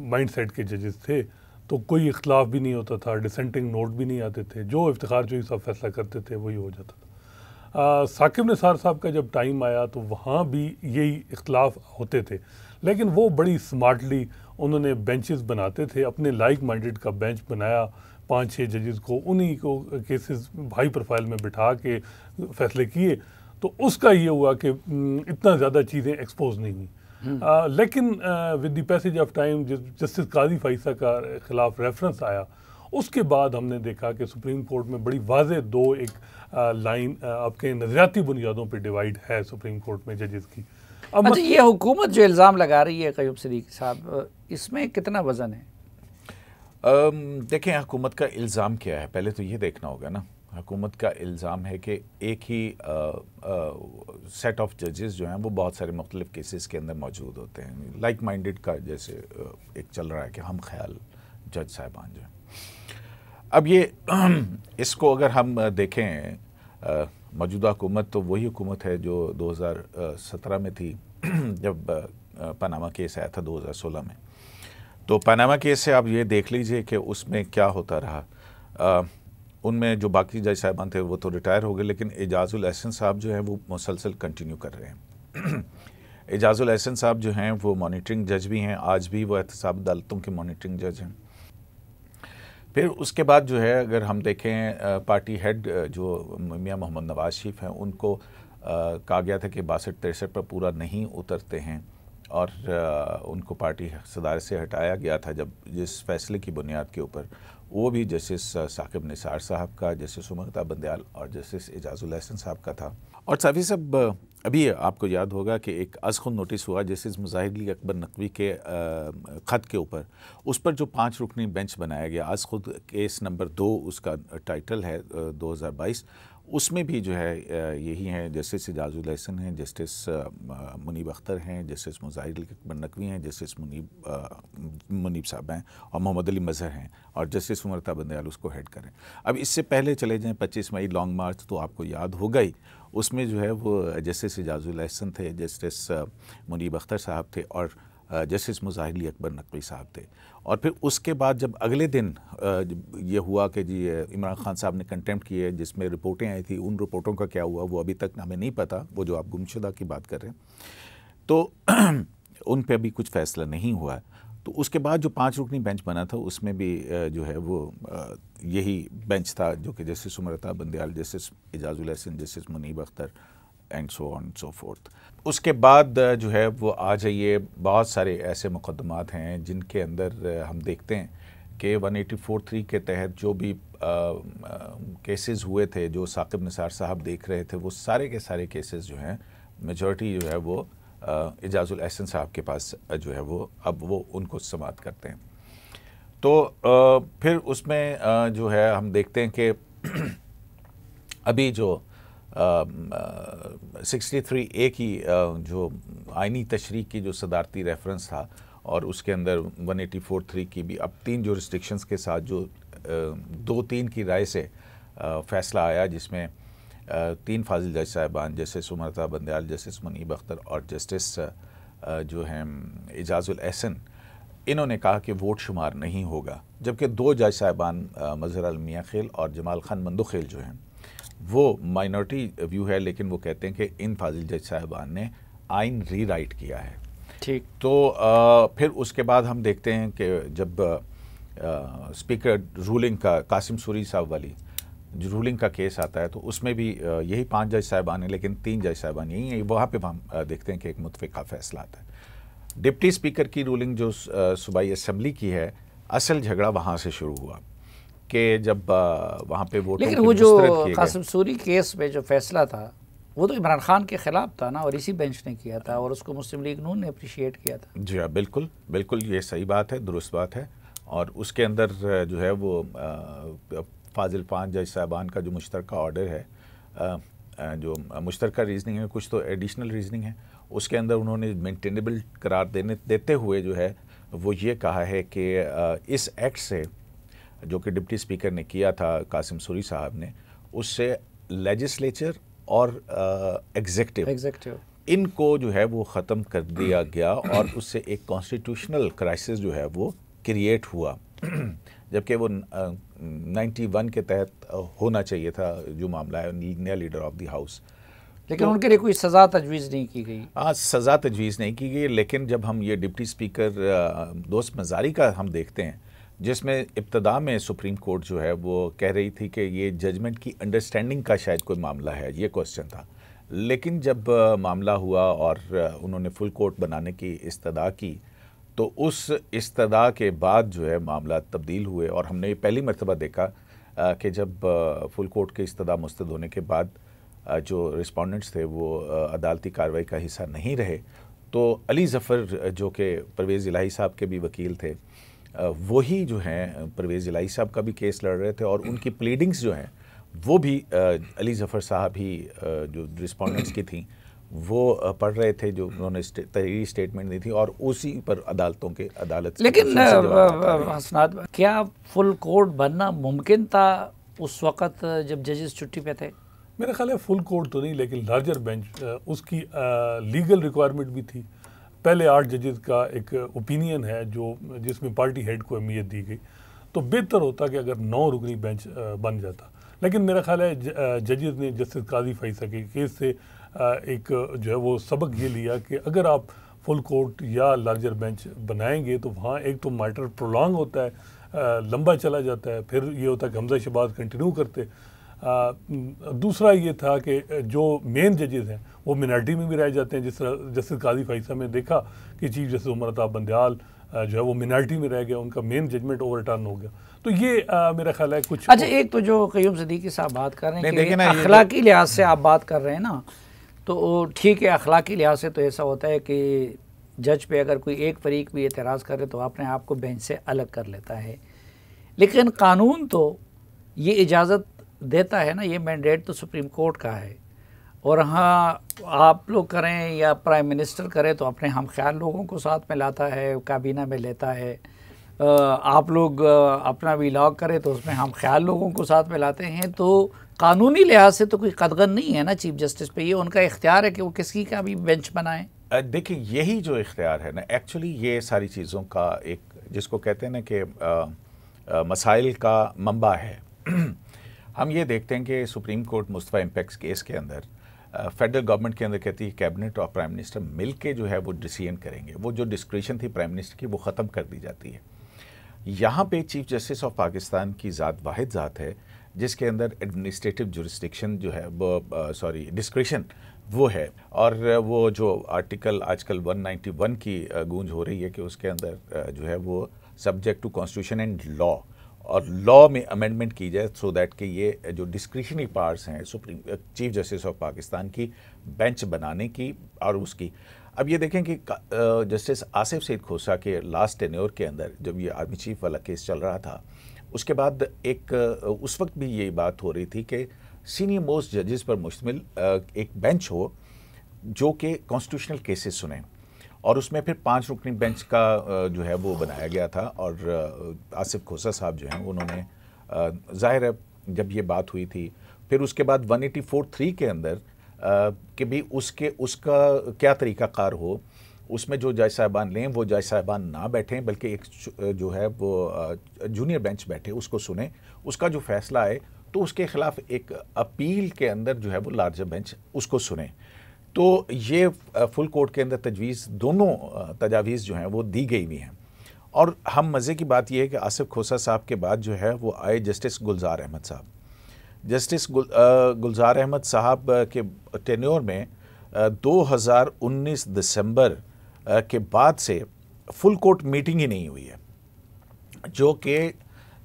माइंड सेट के जजेस थे, तो कोई इख्तलाफ भी नहीं होता था, डिसेंटिंग नोट भी नहीं आते थे, जो इफ्तिखार चौधरी साहब फैसला करते थे वही हो जाता था। साकिब निसार साहब का जब टाइम आया तो वहाँ भी यही इख्तलाफ होते थे, लेकिन वो बड़ी स्मार्टली उन्होंने बेंचेस बनाते थे, अपने लाइक माइंडेड का बेंच बनाया, 5-6 जजेस को उन्हीं को केसेस हाई प्रोफाइल में बिठा के फैसले किए। तो उसका ये हुआ कि इतना ज़्यादा चीज़ें एक्सपोज नहीं हुई। लेकिन with the passage of time justice Qazi Faez Isa का ख़िलाफ़ रेफरेंस आया, उसके बाद हमने देखा कि सुप्रीम कोर्ट में बड़ी वाज़ेह दो एक लाइन आपके नज़रियाती बुनियादों पे डिवाइड है सुप्रीम कोर्ट में जजेस की। अब अच्छा, ये हुकूमत जो इल्ज़ाम लगा रही है क़य्यूम सिद्दीकी साहब, इसमें कितना वज़न है? देखें, हुकूमत का इल्ज़ाम क्या है, पहले तो ये देखना होगा ना। हुकूमत का इल्ज़ाम है कि एक ही सेट ऑफ जजेस जो हैं वो बहुत सारे मुख्तलिफ केसेस के अंदर मौजूद होते हैं। लाइक माइंडेड का जैसे एक चल रहा है कि हम ख्याल जज साहिबान जो हैं। अब ये इसको अगर हम देखें, मौजूदा हुकूमत तो वही हुकूमत है जो 2017 में थी जब पनामा केस आया था 2016 में। तो पनामा केस से आप ये देख लीजिए कि उसमें क्या होता रहा। उनमें जो बाकी जज साहिबान थे वो तो रिटायर हो गए, लेकिन एजाजुल एहसन साहब जो हैं वो मुसलसल कंटिन्यू कर रहे हैं। एजाजुल एहसन साहब जो हैं वो मॉनिटरिंग जज भी हैं, आज भी वो एहतसाब अदालतों के मॉनिटरिंग जज हैं। फिर उसके बाद जो है अगर हम देखें, पार्टी हेड जो मियां मोहम्मद नवाज शरीफ हैं, उनको कहा गया था कि 62-63 पर पूरा नहीं उतरते हैं और उनको पार्टी सदारत से हटाया गया था, जब जिस फैसले की बुनियाद के ऊपर वो भी जस्टिस साकिब निसार साहब का, जस्टिस उमर बंदयाल और जस्टिस एजाजुल एहसन साहब का था। और साफ़ी साहब, अभी आपको याद होगा कि एक अज़ख़ुद नोटिस हुआ जस्टिस मुज़ाहिर अली अकबर नकवी के ख़त के ऊपर, उस पर जो 5 रुकनी बेंच बनाया गया, अज़ख़ुद केस नंबर 2 उसका टाइटल है 2022, उसमें भी जो है यही हैं, जस्टिस एजाजुल एहसन हैं, जस्टिस मुनीब अख्तर हैं, जस्टिस मुज़ाहिर अली अकबर नकवी हैं, जस्टिस मुनीब साहब हैं और मोहम्मद अली मज़हर हैं और जस्टिस उमर बंदयाल उसको हेड करें। अब इससे पहले चले जाएँ 25 मई लॉन्ग मार्च, तो आपको याद होगा ही, उसमें जो है वो जस्टिस एजाजुल एहसन थे, जस्टिस मुनीब अख्तर साहब थे और जस्टिस मुज़ाहिर अली अकबर नकवी साहब थे। और फिर उसके बाद जब अगले दिन ये हुआ कि जी इमरान खान साहब ने कंटेम्प्ट किए, जिसमें रिपोर्टें आई थी, उन रिपोर्टों का क्या हुआ वो अभी तक हमें नहीं पता, वो जो आप गुमशुदा की बात कर रहे हैं, तो उन पे अभी कुछ फ़ैसला नहीं हुआ है। तो उसके बाद जो 5 रुकनी बेंच बना था उसमें भी जो है वो यही बेंच था, जो कि justice Umar Ata Bandial, justice Ijazul Ahsan, justice Munib Akhtar and so on so forth. उसके बाद जो है वो आ जाइए, बहुत सारे ऐसे मुकदमात हैं जिनके अंदर हम देखते हैं कि 184(3) के तहत जो भी केसेस हुए थे, जो साकिब निसार साहब देख रहे थे, वो सारे के सारे केसेस जो हैं मेजॉरिटी जो है वो एजाजुल एहसन साहब के पास जो है वो अब वो उनको समाअत करते हैं। तो फिर उसमें जो है हम देखते हैं कि अभी जो 63A की जो आइनी तशरीह की जो सदारती रेफरेंस था, और उसके अंदर 184(3) की भी अब 3 जुरिस्डिक्शंस के साथ जो 2-3 की राय से फ़ैसला आया, जिसमें 3 फाजिल जज साहिबान, जस्टिस उमर अता बंदयाल, जस्टिस मुनीब अख्तर और जस्टिस जो हैं एजाजुल एहसन, इन्होंने कहा कि वोट शुमार नहीं होगा, जबकि 2 जज साहिबान मज़हर आलम मियां खेल और जमाल खान मंदोखेल जो हैं वो माइनॉरिटी व्यू है, लेकिन वो कहते हैं कि इन फाजिल जज साहिबान ने आइन रीराइट किया है। ठीक। तो फिर उसके बाद हम देखते हैं कि जब स्पीकर रूलिंग का कासिम सूरी साहब वाली जो रूलिंग का केस आता है, तो उसमें भी यही 5 जज साहिबान हैं, लेकिन 3 जज साहिबान यही हैं। वहाँ पे हम देखते हैं कि एक मुतफ़िक़ा फ़ैसला आता है। डिप्टी स्पीकर की रूलिंग जो सूबाई असम्बली की है, असल झगड़ा वहाँ से शुरू हुआ कि जब वहाँ पे वोटों लेकिन वो जो कासिम सूरी केस में जो फैसला था वो तो इमरान खान के ख़िलाफ़ था ना, और इसी बेंच ने किया था, और उसको मुस्लिम लीग नून ने अप्रिशिएट किया था। जी हाँ, बिल्कुल बिल्कुल, ये सही बात है, दुरुस्त बात है। और उसके अंदर जो है वो फाजिल 5 जज साहबान का जो मुश्तरका ऑर्डर है, जो मुश्तरका रीजनिंग है, कुछ तो एडिशनल रीजनिंग है, उसके अंदर उन्होंने मेंटेनेबल करार देते हुए जो है वो ये कहा है कि इस एक्ट से जो कि डिप्टी स्पीकर ने किया था कासिम सूरी साहब ने, उससे लेजिस्लेचर और एग्जीक्यूटिव इनको जो है वो ख़त्म कर दिया गया, और उससे एक कॉन्स्टिट्यूशनल क्राइसिस जो है वो क्रिएट हुआ, जबकि वो 91 के तहत होना चाहिए था जो मामला है, नया लीडर ऑफ द हाउस। लेकिन तो उनके लिए कोई सज़ा तजवीज़ नहीं की गई। हाँ, सज़ा तजवीज़ नहीं की गई, लेकिन जब हम ये डिप्टी स्पीकर दोस्त मजारी का हम देखते हैं, जिसमें इब्तदा में सुप्रीम कोर्ट जो है वो कह रही थी कि ये जजमेंट की अंडरस्टैंडिंग का शायद कोई मामला है, ये क्वेश्चन था। लेकिन जब मामला हुआ और उन्होंने फुल कोर्ट बनाने की इस्तदा की, तो उस इस्तदा के बाद जो है मामला तब्दील हुए, और हमने ये पहली मरतबा देखा कि जब फुल कोर्ट के इस्तदा मुस्तद होने के बाद जो रिस्पोंडेंट्स थे वो अदालती कार्रवाई का हिस्सा नहीं रहे, तो अली ज़फ़र जो कि परवेज़ इलाही साहब के भी वकील थे, वही जो हैं परवेज़ इलाही साहब का भी केस लड़ रहे थे, और उनकी प्लीडिंग्स जो हैं वो भी अली ज़फ़र साहब ही जो रिस्पोंडेंट्स की थी वो पढ़ रहे थे, जो उन्होंने तहरीरी स्टेटमेंट दी थी, और उसी पर अदालत लेकिन हसनात, क्या फुल कोर्ट बनना मुमकिन था उस वक़्त जब जजेस छुट्टी पे थे? मेरा ख्याल है फुल कोर्ट तो नहीं, लेकिन लार्जर बेंच उसकी लीगल रिक्वायरमेंट भी थी। पहले 8 जजेस का एक ओपिनियन है जो जिसमें पार्टी हेड को अहमियत दी गई, तो बेहतर होता कि अगर 9 रुकनी बेंच बन जाता। लेकिन मेरा ख्याल है जजेस ने जस्टिस काजी फैसा के केस से एक जो है वो सबक ये लिया कि अगर आप फुल कोर्ट या लार्जर बेंच बनाएंगे तो वहाँ एक तो मैटर प्रोलॉन्ग होता है, लंबा चला जाता है, फिर ये होता है कि हमजा शहबाज कंटिन्यू करते। दूसरा ये था कि जो मेन जजेस हैं वो मिनॉरिटी में भी रह जाते हैं, जिस तरह जस्टिस काजी फैसा में देखा कि चीफ जस्टिस उमर अता बंदयाल जो है वो मिनॉरिटी में रह गया, उनका मेन जजमेंट ओवरटर्न हो गया। तो ये मेरा ख्याल है कुछ। अच्छा, एक तो जो क़य्यूम सिद्दीकी साहब बात कर रहे हैं कि अखलाकी लिहाज से आप बात कर रहे हैं ना, तो ठीक है, अखलाकी लिहाज से तो ऐसा होता है कि जज पे अगर कोई एक फरीक भी एतराज़ करे तो अपने आप को बेंच से अलग कर लेता है, लेकिन कानून तो ये इजाज़त देता है ना, ये मैंडेट तो सुप्रीम कोर्ट का है। और हाँ, आप लोग करें या प्राइम मिनिस्टर करे तो अपने हम ख्याल लोगों को साथ में लाता है, काबीना में लेता है। आप लोग अपना व्लॉग करें तो उसमें हम ख्याल लोगों को साथ में लाते हैं। तो कानूनी लिहाज से तो कोई कदगन नहीं है ना चीफ जस्टिस पे, ये उनका इख्तियार है कि वो किसी का भी बेंच बनाएं। देखिए, यही जो इख्तियार है ना, एक्चुअली ये सारी चीज़ों का एक जिसको कहते हैं ना कि मसाइल का मंबा है। हम ये देखते हैं कि supreme court Mustafa Impex case के अंदर फेडरल गवर्नमेंट के अंदर कहती है कैबिनेट और प्राइम मिनिस्टर मिल के जो है वो डिसीजन करेंगे। वो जो डिस्क्रिशन थी प्राइम मिनिस्टर की वो ख़त्म कर दी जाती है। यहाँ पे चीफ जस्टिस ऑफ पाकिस्तान की ज़ात वाहिद ज़ात है जिसके अंदर एडमिनिस्ट्रेटिव जुरिस्डिक्शन जो है वो डिस्क्रिशन वो है। और वो जो आर्टिकल आजकल 191 की गूंज हो रही है कि उसके अंदर जो है वो subject to constitution and law, और लॉ में अमेंडमेंट की जाए सो दैट कि ये जो डिस्क्रिशनरी पावर्स हैं supreme chief justice of Pakistan की बेंच बनाने की और उसकी। अब ये देखें कि जस्टिस आसिफ सईद खोसा के लास्ट टेन्योर के अंदर जब ये आर्मी चीफ वाला केस चल रहा था उसके बाद एक उस वक्त भी ये बात हो रही थी कि सीनियर मोस्ट जजेस पर मुश्तमिल एक बेंच हो जो कि कॉन्स्टिट्यूशनल केसेस सुने, और उसमें फिर 5 रुकनी बेंच का जो है वो बनाया गया था। और आसिफ खोसा साहब जो हैं उन्होंने ज़ाहिर है जब ये बात हुई थी फिर उसके बाद 184(3) के अंदर कि भी उसका क्या तरीक़ाकार हो, उसमें जो जज साहिबान लें वो जज साहिबान ना बैठें बल्कि एक जो है वो जूनियर बेंच बैठे, उसको सुने, उसका जो फैसला आए तो उसके ख़िलाफ़ एक अपील के अंदर जो है वो लार्जर बेंच उसको सुने। तो ये फुल कोर्ट के अंदर तजवीज़ दोनों तजावीज़ जो हैं वो दी गई हुई हैं। और हम मज़े की बात यह है कि आसिफ खोसा साहब के बाद जो है वो आए जस्टिस गुलजार अहमद साहब। जस्टिस गुलजार अहमद साहब के टेन्योर में 2019 दिसंबर के बाद से फुल कोर्ट मीटिंग ही नहीं हुई है, जो कि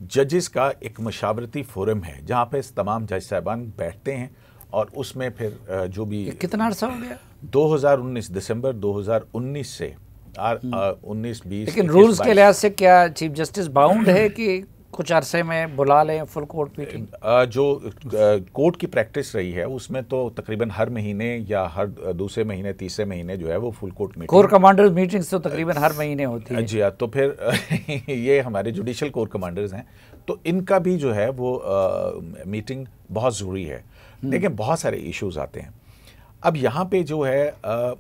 जजेस का एक मशावरती फोरम है जहाँ पे तमाम जज साहिबान बैठते हैं और उसमें फिर जो भी कितना अर्सा हो गया 2019 दिसंबर 2019 से 19-20। लेकिन रूल्स के लिहाज से क्या चीफ जस्टिस बाउंड है कि कुछ अरसे में बुला लें फुल कोर्ट मीटिंग? जो कोर्ट की प्रैक्टिस रही है उसमें तो तकरीबन हर महीने या हर दूसरे महीने तीसरे महीने जो है वो full court meeting, core commanders meetings तो तकरीबन हर महीने होती है। जी हाँ, तो फिर ये हमारे जुडिशल कोर कमांडर्स हैं तो इनका भी जो है वो मीटिंग बहुत ज़रूरी है। लेकिन बहुत सारे इश्यूज़ आते हैं। अब यहाँ पे जो है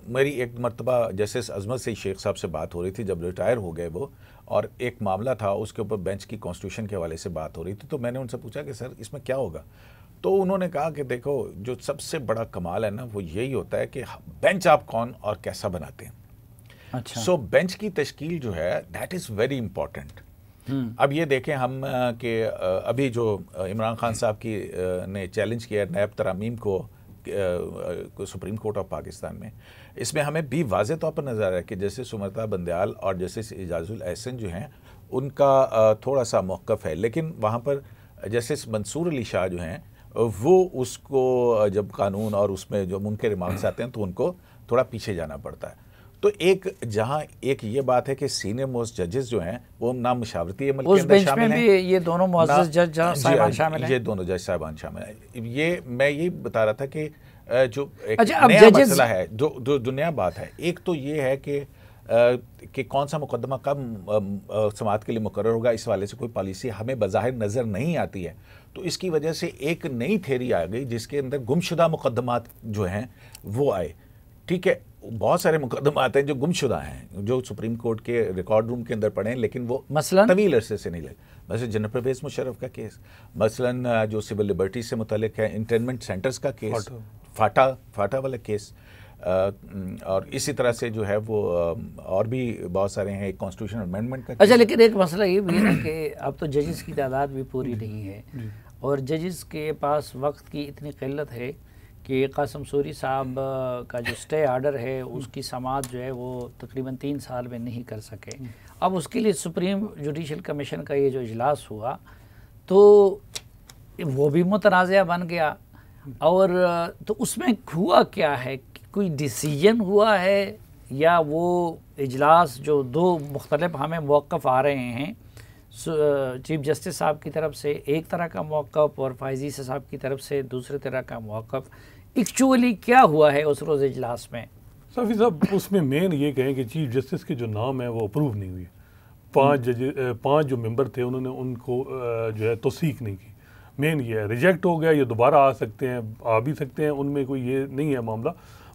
मेरी एक मरतबा जस्टिस अजमत सईद शेख साहब से बात हो रही थी जब रिटायर हो गए वो, और एक मामला था उसके ऊपर बेंच की कॉन्स्टिट्यूशन के हवाले से बात हो रही थी। तो मैंने उनसे पूछा कि सर इसमें क्या होगा, तो उन्होंने कहा कि देखो जो सबसे बड़ा कमाल है ना वो यही होता है कि बेंच आप कौन और कैसा बनाते हैं। अच्छा। सो बेंच की तश्कील जो है दैट इज़ वेरी इंपॉर्टेंट। अब ये देखें हम कि अभी जो इमरान खान साहब की ने चैलेंज किया नैब तरामीम को सुप्रीम कोर्ट ऑफ पाकिस्तान में, इसमें हमें भी वाज़े तौर पर नज़र आ रहा है कि जस्टिस सुमता बंदयाल और जस्टिस इजाजुल एहसन जो हैं उनका थोड़ा सा मौक़िफ़ है, लेकिन वहाँ पर जस्टिस मंसूर अली शाह जो हैं वो उसको जब कानून और उसमें जो उनके रिमार्क्स आते हैं तो उनको थोड़ा पीछे जाना पड़ता है। तो एक जहाँ एक ये बात है कि सीनियर मोस्ट जजेस जो हैं वो ना मशावरती अमल के अंदर शामिल हैं, ये दोनों मुअज़्ज़ज़ जज साहिबान शामिल हैं, ये दोनों जज साहिबान शामिल हैं। ये मैं ये बता रहा था कि जो एक अच्छा, नया मसला है जो दुनिया बात है, एक तो ये है कि कौन सा मुकदमा कब समाअत के लिए मुकर्रर होगा, इस वाले से कोई पॉलिसी हमें बज़ाहिर नज़र नहीं आती है। तो इसकी वजह से एक नई थ्योरी आ गई जिसके अंदर गुमशुदा मुकदमात जो हैं वो आए। ठीक है, बहुत सारे मुकदमात हैं जो गुमशुदा हैं जो सुप्रीम कोर्ट के रिकॉर्ड रूम के अंदर पड़े हैं, लेकिन वो मसलन तवील अरसे से नहीं लगे। मसलन जनरल परवेज़ मुशर्रफ का केस, मसलन जो सिविल लिबर्टी से मुतल्लिक है इंटरनमेंट सेंटर्स का केस, फाटा वाला केस, और इसी तरह से जो है वो और भी बहुत सारे हैं, एक कॉन्स्टिट्यूशन अमेंडमेंट का। अच्छा, लेकिन एक मसला ये भी है कि अब तो जजेस की तादाद भी पूरी नहीं है और जजेस के पास वक्त की इतनी किल्लत है कि कासिम सूरी साहब का जो स्टे आर्डर है उसकी समाअत जो है वो तकरीबन 3 साल में नहीं कर सके। अब उसके लिए सुप्रीम जुडिशल कमीशन का ये जो इजलास हुआ तो वो भी मुतनाज़ा बन गया, और तो उसमें हुआ क्या है, कोई डिसीजन हुआ है या वो इजलास जो 2 मुख्तलिफ हमें मौक़िफ़ आ रहे हैं, चीफ जस्टिस साहब की तरफ से एक तरह का मौक़िफ़ और फ़ायज़ ईसा साहब की तरफ से दूसरे तरह का मौक़िफ़, एक्चुअली क्या हुआ है उस रोज़ इजलास में? सफ़ी साहब उसमें मेन ये कहें कि चीफ जस्टिस के जो नाम है वो अप्रूव नहीं हुई। 5 जो मेंबर थे उन्होंने उनको जो है तौसीक नहीं की। मेन ये है, रिजेक्ट हो गया, ये दोबारा आ सकते हैं, आ भी सकते हैं, उनमें कोई ये नहीं है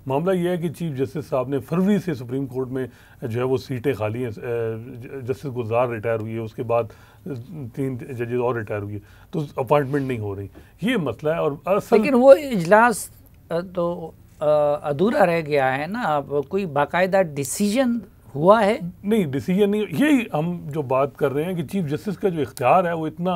मामला ये है कि चीफ जस्टिस साहब ने फरवरी से सुप्रीम कोर्ट में जो है वो सीटें खाली हैं। जस्टिस गुलजार रिटायर हुई है, उसके बाद 3 जजेस और रिटायर हुई है, तो अपॉइंटमेंट नहीं हो रही, ये मसला है। और असल लेकिन वो इजलास तो अधूरा रह गया है ना, अब कोई बाकायदा डिसीजन हुआ है? नहीं, डिसीजन नहीं, यही हम जो बात कर रहे हैं कि चीफ जस्टिस का जो इख्तियार है वो इतना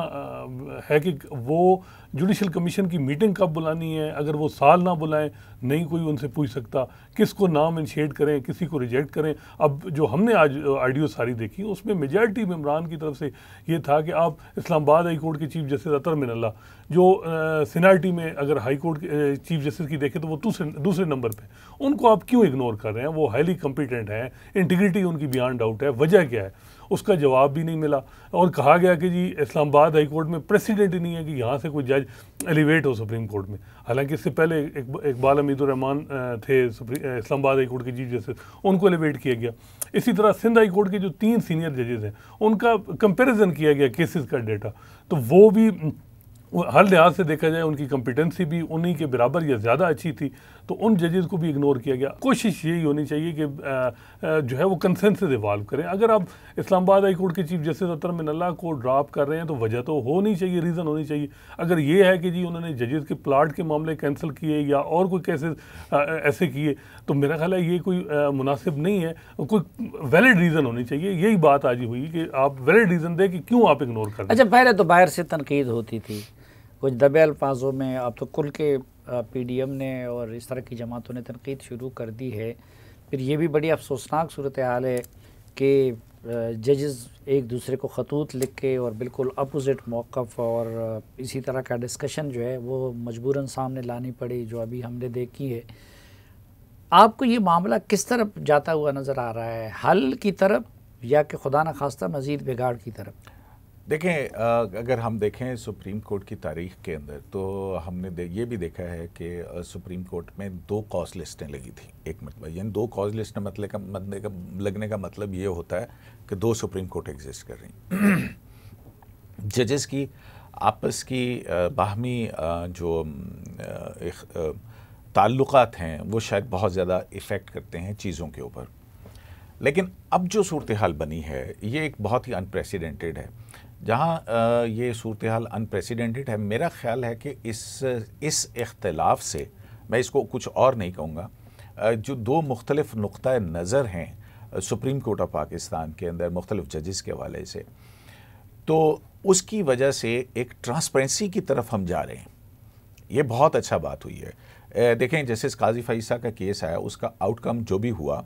है कि वो जुडिशल कमीशन की मीटिंग कब बुलानी है, अगर वो साल ना बुलाएं नहीं कोई उनसे पूछ सकता, किसको नाम इनिशिएट करें, किसी को रिजेक्ट करें। अब जो हमने आज ऑडियो सारी देखी उसमें मेजॉरिटी मेम्बरान की तरफ से ये था कि आप इस्लामाबाद हाई कोर्ट के चीफ जस्टिस अतर मिनल्ला जो सीनियरिटी में अगर हाई कोर्ट के चीफ जस्टिस की देखें तो वो दूसरे नंबर पे, उनको आप क्यों इग्नोर कर रहे हैं? वो हाईली कॉम्पिटेंट हैं, इंटीग्रिटी उनकी बियॉन्ड डाउट है, वजह क्या है? उसका जवाब भी नहीं मिला। और कहा गया कि जी इस्लामाबाद हाई कोर्ट में प्रेसिडेंट ही नहीं है कि यहाँ से कोई जज एलिवेट हो सुप्रीम कोर्ट में। हालांकि इससे पहले इकबाल हमीदुर रहमान थे इस्लामाबाद हाई कोर्ट के चीफ जस्टिस, उनको एलिवेट किया गया। इसी तरह सिंध हाई कोर्ट के जो 3 सीनियर जजेस हैं उनका कंपैरिजन किया गया केसेस का डेटा, तो वो भी हर लिहाज से देखा जाए उनकी कॉम्पिटेंसी भी उन्हीं के बराबर या ज़्यादा अच्छी थी, तो उन जजेस को भी इग्नोर किया गया। कोशिश यही होनी चाहिए कि जो है वो कंसेंसस इवाल्व करें। अगर आप इस्लामाबाद हाई कोर्ट के चीफ जस्टिस अतर मिनल्ला को ड्रॉप कर रहे हैं तो वजह तो होनी चाहिए, रीज़न होनी चाहिए। अगर ये है कि जी उन्होंने जजेस के प्लाट के मामले कैंसिल किए या और कोई केसेस ऐसे किए, तो मेरा ख्याल है ये कोई मुनासिब नहीं है, कोई वैलिड रीज़न होनी चाहिए। यही बात आज हुई कि आप वैलिड रीज़न दें कि क्यों आप इग्नोर कर रहे हैं। अच्छा, पहले तो बाहर से तनकीद होती थी कुछ दबे अल्फाजों में, अब तो कुल के पीडीएम ने और इस तरह की जमातों ने तनकीद शुरू कर दी है। फिर ये भी बड़ी अफसोसनाक सूरत हाल है कि जजेस एक दूसरे को ख़तूत लिख के और बिल्कुल अपोजिट मौक़िफ़ और इसी तरह का डिस्कशन जो है वो मजबूरन सामने लानी पड़ी, जो अभी हमने देखी है। आपको ये मामला किस तरफ जाता हुआ नज़र आ रहा है, हल की तरफ या कि खुदा न खास्ता मज़ीद बिगाड़ की तरफ? देखें, अगर हम देखें सुप्रीम कोर्ट की तारीख के अंदर तो हमने ये भी देखा है कि सुप्रीम कोर्ट में 2 कॉज लिस्टें लगी थी एक मतलब, यानी 2 कॉज लिस्टें लगने का मतलब ये होता है कि 2 सुप्रीम कोर्ट एग्जिस्ट कर रही। जजेस की आपस की बाहमी जो ताल्लुकात हैं वो शायद बहुत ज़्यादा इफ़ेक्ट करते हैं चीज़ों के ऊपर, लेकिन अब जो सूरत हाल बनी है ये एक बहुत ही अनप्रेसिडेंटेड है। जहाँ ये सूरत हाल अनप्रेसिडेंटेड है, मेरा ख्याल है कि इस इख्तिलाफ से, मैं इसको कुछ और नहीं कहूँगा, जो 2 मुख्तलिफ नुक्ता नज़र हैं सुप्रीम कोर्ट ऑफ पाकिस्तान के अंदर मुख्तलिफ जजेस के हवाले से, तो उसकी वजह से एक ट्रांसपेरेंसी की तरफ हम जा रहे हैं। ये बहुत अच्छा बात हुई है। देखें, जैसे काजी फईसा का केस आया, उसका आउटकम जो भी हुआ,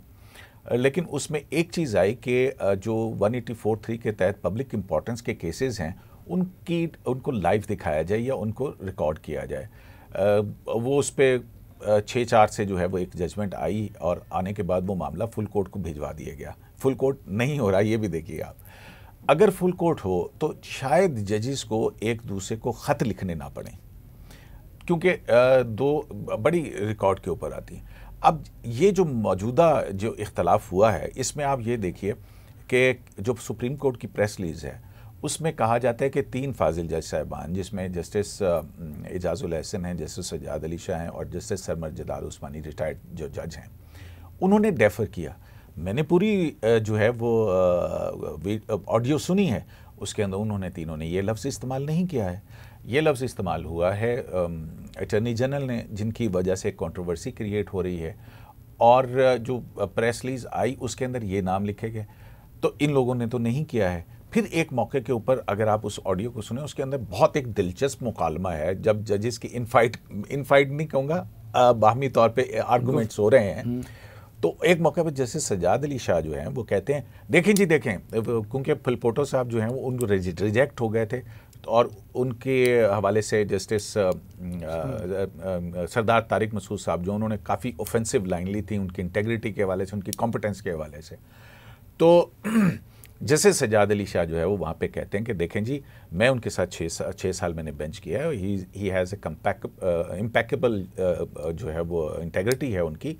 लेकिन उसमें एक चीज़ आई कि जो 184(3) के तहत पब्लिक इम्पोर्टेंस के केसेस हैं उनको लाइव दिखाया जाए या उनको रिकॉर्ड किया जाए। वो उस पर 6-4 से जो है वो एक जजमेंट आई और आने के बाद वो मामला फुल कोर्ट को भिजवा दिया गया। फुल कोर्ट नहीं हो रहा, ये भी देखिए आप। अगर फुल कोर्ट हो तो शायद जजेस को एक दूसरे को ख़त लिखने ना पड़े, क्योंकि 2 बड़ी रिकॉर्ड के ऊपर आती हैं। अब ये जो मौजूदा जो इख्तलाफ हुआ है, इसमें आप ये देखिए कि जो सुप्रीम कोर्ट की प्रेस रिलीज़ है उसमें कहा जाता है कि 3 फाजिल जज साहिबान, जिसमें जस्टिस एजाजुल एहसन हैं, जस्टिस सज्जाद अली शाह हैं और जस्टिस सरमद जलाल उस्मानी रिटायर्ड जो जज हैं, उन्होंने डेफर किया। मैंने पूरी जो है वो ऑडियो सुनी है, उसके अंदर उन्होंने तीनों ने ये लफ्ज़ इस्तेमाल नहीं किया है। ये लफ्ज़ इस्तेमाल हुआ है अटॉर्नी जनरल ने, जिनकी वजह से कंट्रोवर्सी क्रिएट हो रही है, और जो प्रेस रिलीज़ आई उसके अंदर ये नाम लिखे गए, तो इन लोगों ने तो नहीं किया है। फिर एक मौके के ऊपर अगर आप उस ऑडियो को सुने, उसके अंदर बहुत एक दिलचस्प मुकालमा है, जब जजेस की इनफाइट नहीं कहूँगा, बाहमी तौर पे आर्गूमेंट्स हो रहे हैं। तो एक मौके पर जैसे सज्जाद अली शाह जो हैं वो कहते हैं, देखें जी देखें, क्योंकि फिलपोटो साहब जो हैं वो उनको रिजेक्ट हो गए थे, और उनके हवाले से जस्टिस सरदार तारिक मसूद साहब जो उन्होंने काफ़ी ऑफेंसिव लाइन ली थी उनकी इंटेग्रिटी के हवाले से, उनकी कॉम्पिटेंस के हवाले से। तो जैसे सज्जाद अली शाह जो है वो वहाँ पे कहते हैं कि देखें जी, मैं उनके साथ 6 साल मैंने बेंच किया है, ही हैज़ ए इम्पैकेबल जो है वो इंटेग्रिटी है उनकी।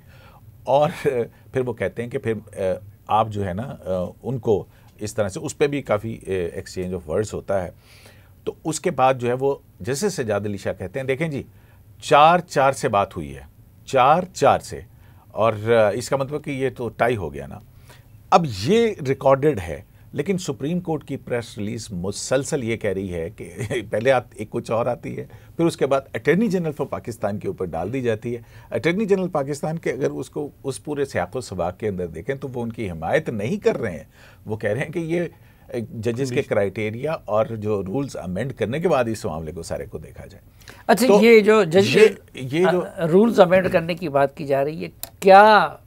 और फिर वो कहते हैं कि फिर आप जो है ना उनको इस तरह से, उस पर भी काफ़ी एक्सचेंज ऑफ वर्ड्स होता है। तो उसके बाद जो है वो जैसे सज्जाद अली शाह कहते हैं, देखें जी 4-4 से बात हुई है, 4-4 से, और इसका मतलब कि ये तो टाई हो गया ना। अब ये रिकॉर्डेड है, लेकिन सुप्रीम कोर्ट की प्रेस रिलीज मुसलसल ये कह रही है कि पहले एक कुछ और आती है, फिर उसके बाद अटॉर्नी जनरल फॉर पाकिस्तान के ऊपर डाल दी जाती है। अटॉर्नी जनरल पाकिस्तान के अगर उसको उस पूरे सियाक़ो सबाक़ के अंदर देखें तो वो उनकी हिमायत नहीं कर रहे हैं। वो कह रहे हैं कि ये जजेस के क्राइटेरिया और जो रूल्स अमेंड करने के बाद इस मामले को सारे को देखा जाए। अच्छा, तो ये जो जो रूल्स अमेंड करने की बात की जा रही है, क्या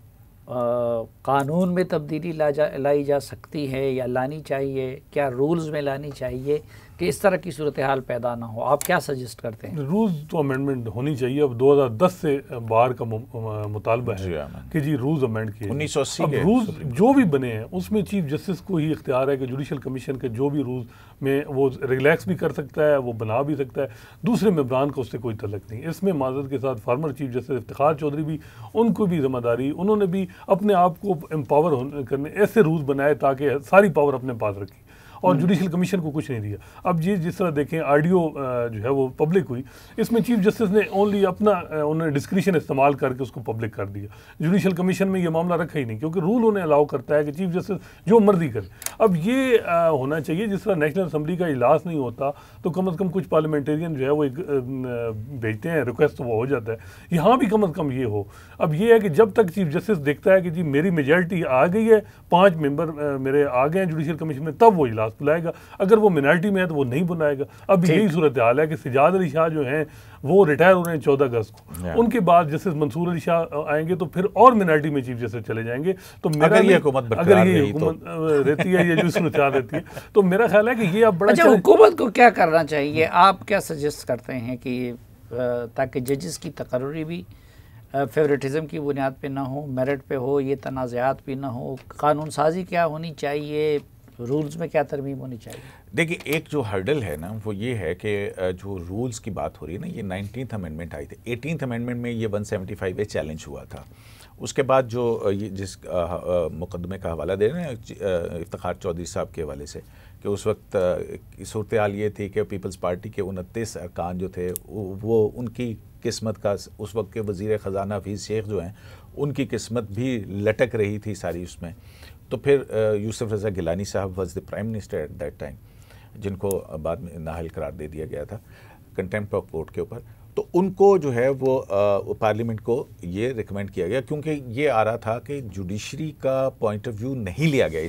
कानून में तब्दीली लाई जा सकती है या लानी चाहिए? क्या रूल्स में लानी चाहिए कि इस तरह की सूरत हाल पैदा ना हो? आप क्या सजेस्ट करते हैं? रूल्स तो अमेंडमेंट होनी चाहिए। अब 2010 से बाहर का मुतालबा है कि जी रूल्स अमेंड किए। 1980 अब रूल्स जो भी बने हैं उसमें चीफ जस्टिस को ही इख्तियार है कि जुडिशल कमीशन के जो भी रूल्स में वो रिलैक्स भी कर सकता है, वो बना भी सकता है, दूसरे मेंबरान को उससे कोई तल्लक नहीं। इसमें माजरत के साथ former chief justice Iftikhar Chaudhry भी, उनको भी जिम्मेदारी, उन्होंने भी अपने आप को एम्पावर करने ऐसे रूल्स बनाए ताकि सारी पावर अपने पास रखी और जुडिशल कमीशन को कुछ नहीं दिया। अब ये जिस तरह देखें ऑडियो जो है वो पब्लिक हुई, इसमें चीफ जस्टिस ने ओनली अपना उन्होंने डिस्क्रिशन इस्तेमाल करके उसको पब्लिक कर दिया। जुडिशल कमीशन में ये मामला रखा ही नहीं, क्योंकि रूल उन्हें अलाउ करता है कि चीफ जस्टिस जो मर्जी करे। अब ये होना चाहिए, जिस तरह नेशनल असम्बली का इजलास नहीं होता तो कम अज़ कम कुछ पार्लियामेंटेरियन जो है वो भेजते हैं रिक्वेस्ट, तो वो हो जाता है। यहाँ भी कम अज़ कम ये हो। अब ये है कि जब तक चीफ जस्टिस देखता है कि जी मेरी मेजॉरिटी आ गई है, 5 मेंबर मेरे आ गए हैं जुडिशल कमीशन में, तब वो इजलास बुलाएगा। अगर वो मिनॉरिटी में है तो वो नहीं बुलाएगा। अब यही सूरत हाल है कि सिजाद अली शाह जो हैं वो रिटायर हो रहे हैं 14 अगस्त को। उनके बाद जस्टिस मंसूर अली शाह आएंगे तो फिर और मिनॉरिटी में चीफ जस्टिस चले जाएंगे। तो अगर ये हुकूमत रहती है, ये जो सूरत हाल रहती है, तो मेरा ख्याल है कि ये अब बड़ा। अच्छा, हुकूमत को क्या करना चाहिए? आप क्या सजेस्ट करते हैं कि ताकि जजेस की तकर्री भी फेवरेटिज़म की बुनियाद पे ना हो, मेरिट पे हो, ये तनाज़ात भी ना हो, कानून साजी क्या होनी चाहिए, रूल्स में क्या तरमीम होनी चाहिए? देखिए, एक जो हर्डल है ना वो ये है कि जो रूल्स की बात हो रही है ना, ये 19th अमेंडमेंट आई थी। 18th अमेंडमेंट में ये 175A चैलेंज हुआ था। उसके बाद जो ये जिस मुकदमे का हवाला दे रहे हैं इफ्तिखार चौधरी साहब के हवाले से, कि उस वक्त सूरत हाल ये थी कि पीपल्स पार्टी के 29 अरकान जो थे वो उनकी किस्मत का, उस वक्त के वज़ीर ख़जाना हफीज़ शेख जो हैं उनकी किस्मत भी लटक रही थी सारी उसमें। तो फिर यूसुफ रज़ा गिलानी साहब was the prime minister at that time, जिनको बाद में नाअहल करार दे दिया गया था कंटेम्प्ट ऑफ कोर्ट के ऊपर। तो उनको जो है वो पार्लियामेंट को ये रिकमेंड किया गया, क्योंकि ये आ रहा था कि जुडिशरी का पॉइंट ऑफ व्यू नहीं लिया गया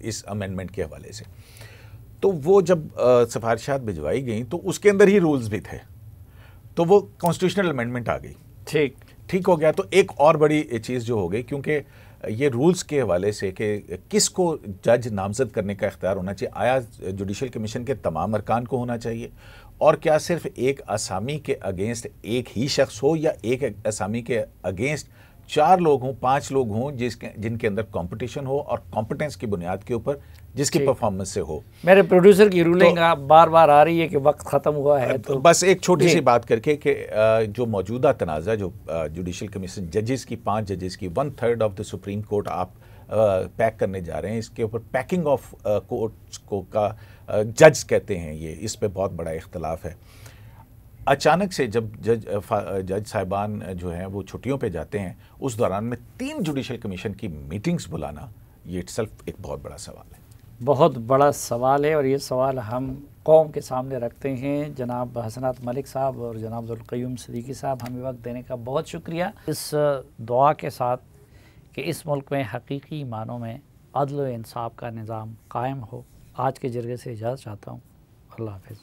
इस अमेंडमेंट के हवाले से। तो वो जब सिफारिशात भिजवाई गई तो उसके अंदर ही रूल्स भी थे, तो वो कॉन्स्टिट्यूशनल अमेंडमेंट आ गई। ठीक हो गया। तो एक और बड़ी चीज़ जो हो गई, क्योंकि ये रूल्स के हवाले से कि किसको जज नामजद करने का इख्तियार होना चाहिए, आया जुडिशल कमीशन के तमाम अरकान को होना चाहिए, और क्या सिर्फ एक असामी के अगेंस्ट एक ही शख्स हो, या एक असामी के अगेंस्ट 4 लोग हों, 5 लोग हों, जिनके अंदर कंपटीशन हो और कॉम्पिटेंस की बुनियाद के ऊपर जिसकी परफॉर्मेंस से हो। मेरे प्रोड्यूसर की रूलिंग आप बार बार आ रही है कि वक्त ख़त्म हुआ है, तो बस एक छोटी सी बात करके कि जो मौजूदा तनाज़ा जो जुडिशल कमीशन जजेस की 5 जजेस की 1/3 ऑफ द सुप्रीम कोर्ट आप पैक करने जा रहे हैं, इसके ऊपर पैकिंग ऑफ कोर्ट्स को का जज कहते हैं, ये इस पे बहुत बड़ा इख्तलाफ है। अचानक से जब जज साहिबान जो हैं वो छुट्टियों पे जाते हैं, उस दौरान में 3 जुडिशल कमीशन की मीटिंग्स बुलाना, ये इटसेल्फ एक बहुत बड़ा सवाल है। बहुत बड़ा सवाल है, और ये सवाल हम कौम के सामने रखते हैं। जनाब हसनात मलिक साहब और जनाब ज़ुल क़य्यूम सिद्दीकी साहब, हमें वक्त देने का बहुत शुक्रिया। इस दुआ के साथ कि इस मुल्क में हकीकी मानों में अदल व इंसाफ का निज़ाम कायम हो, आज के जरिए से इजाज़त चाहता हूँ। अल्लाह हाफ़िज़।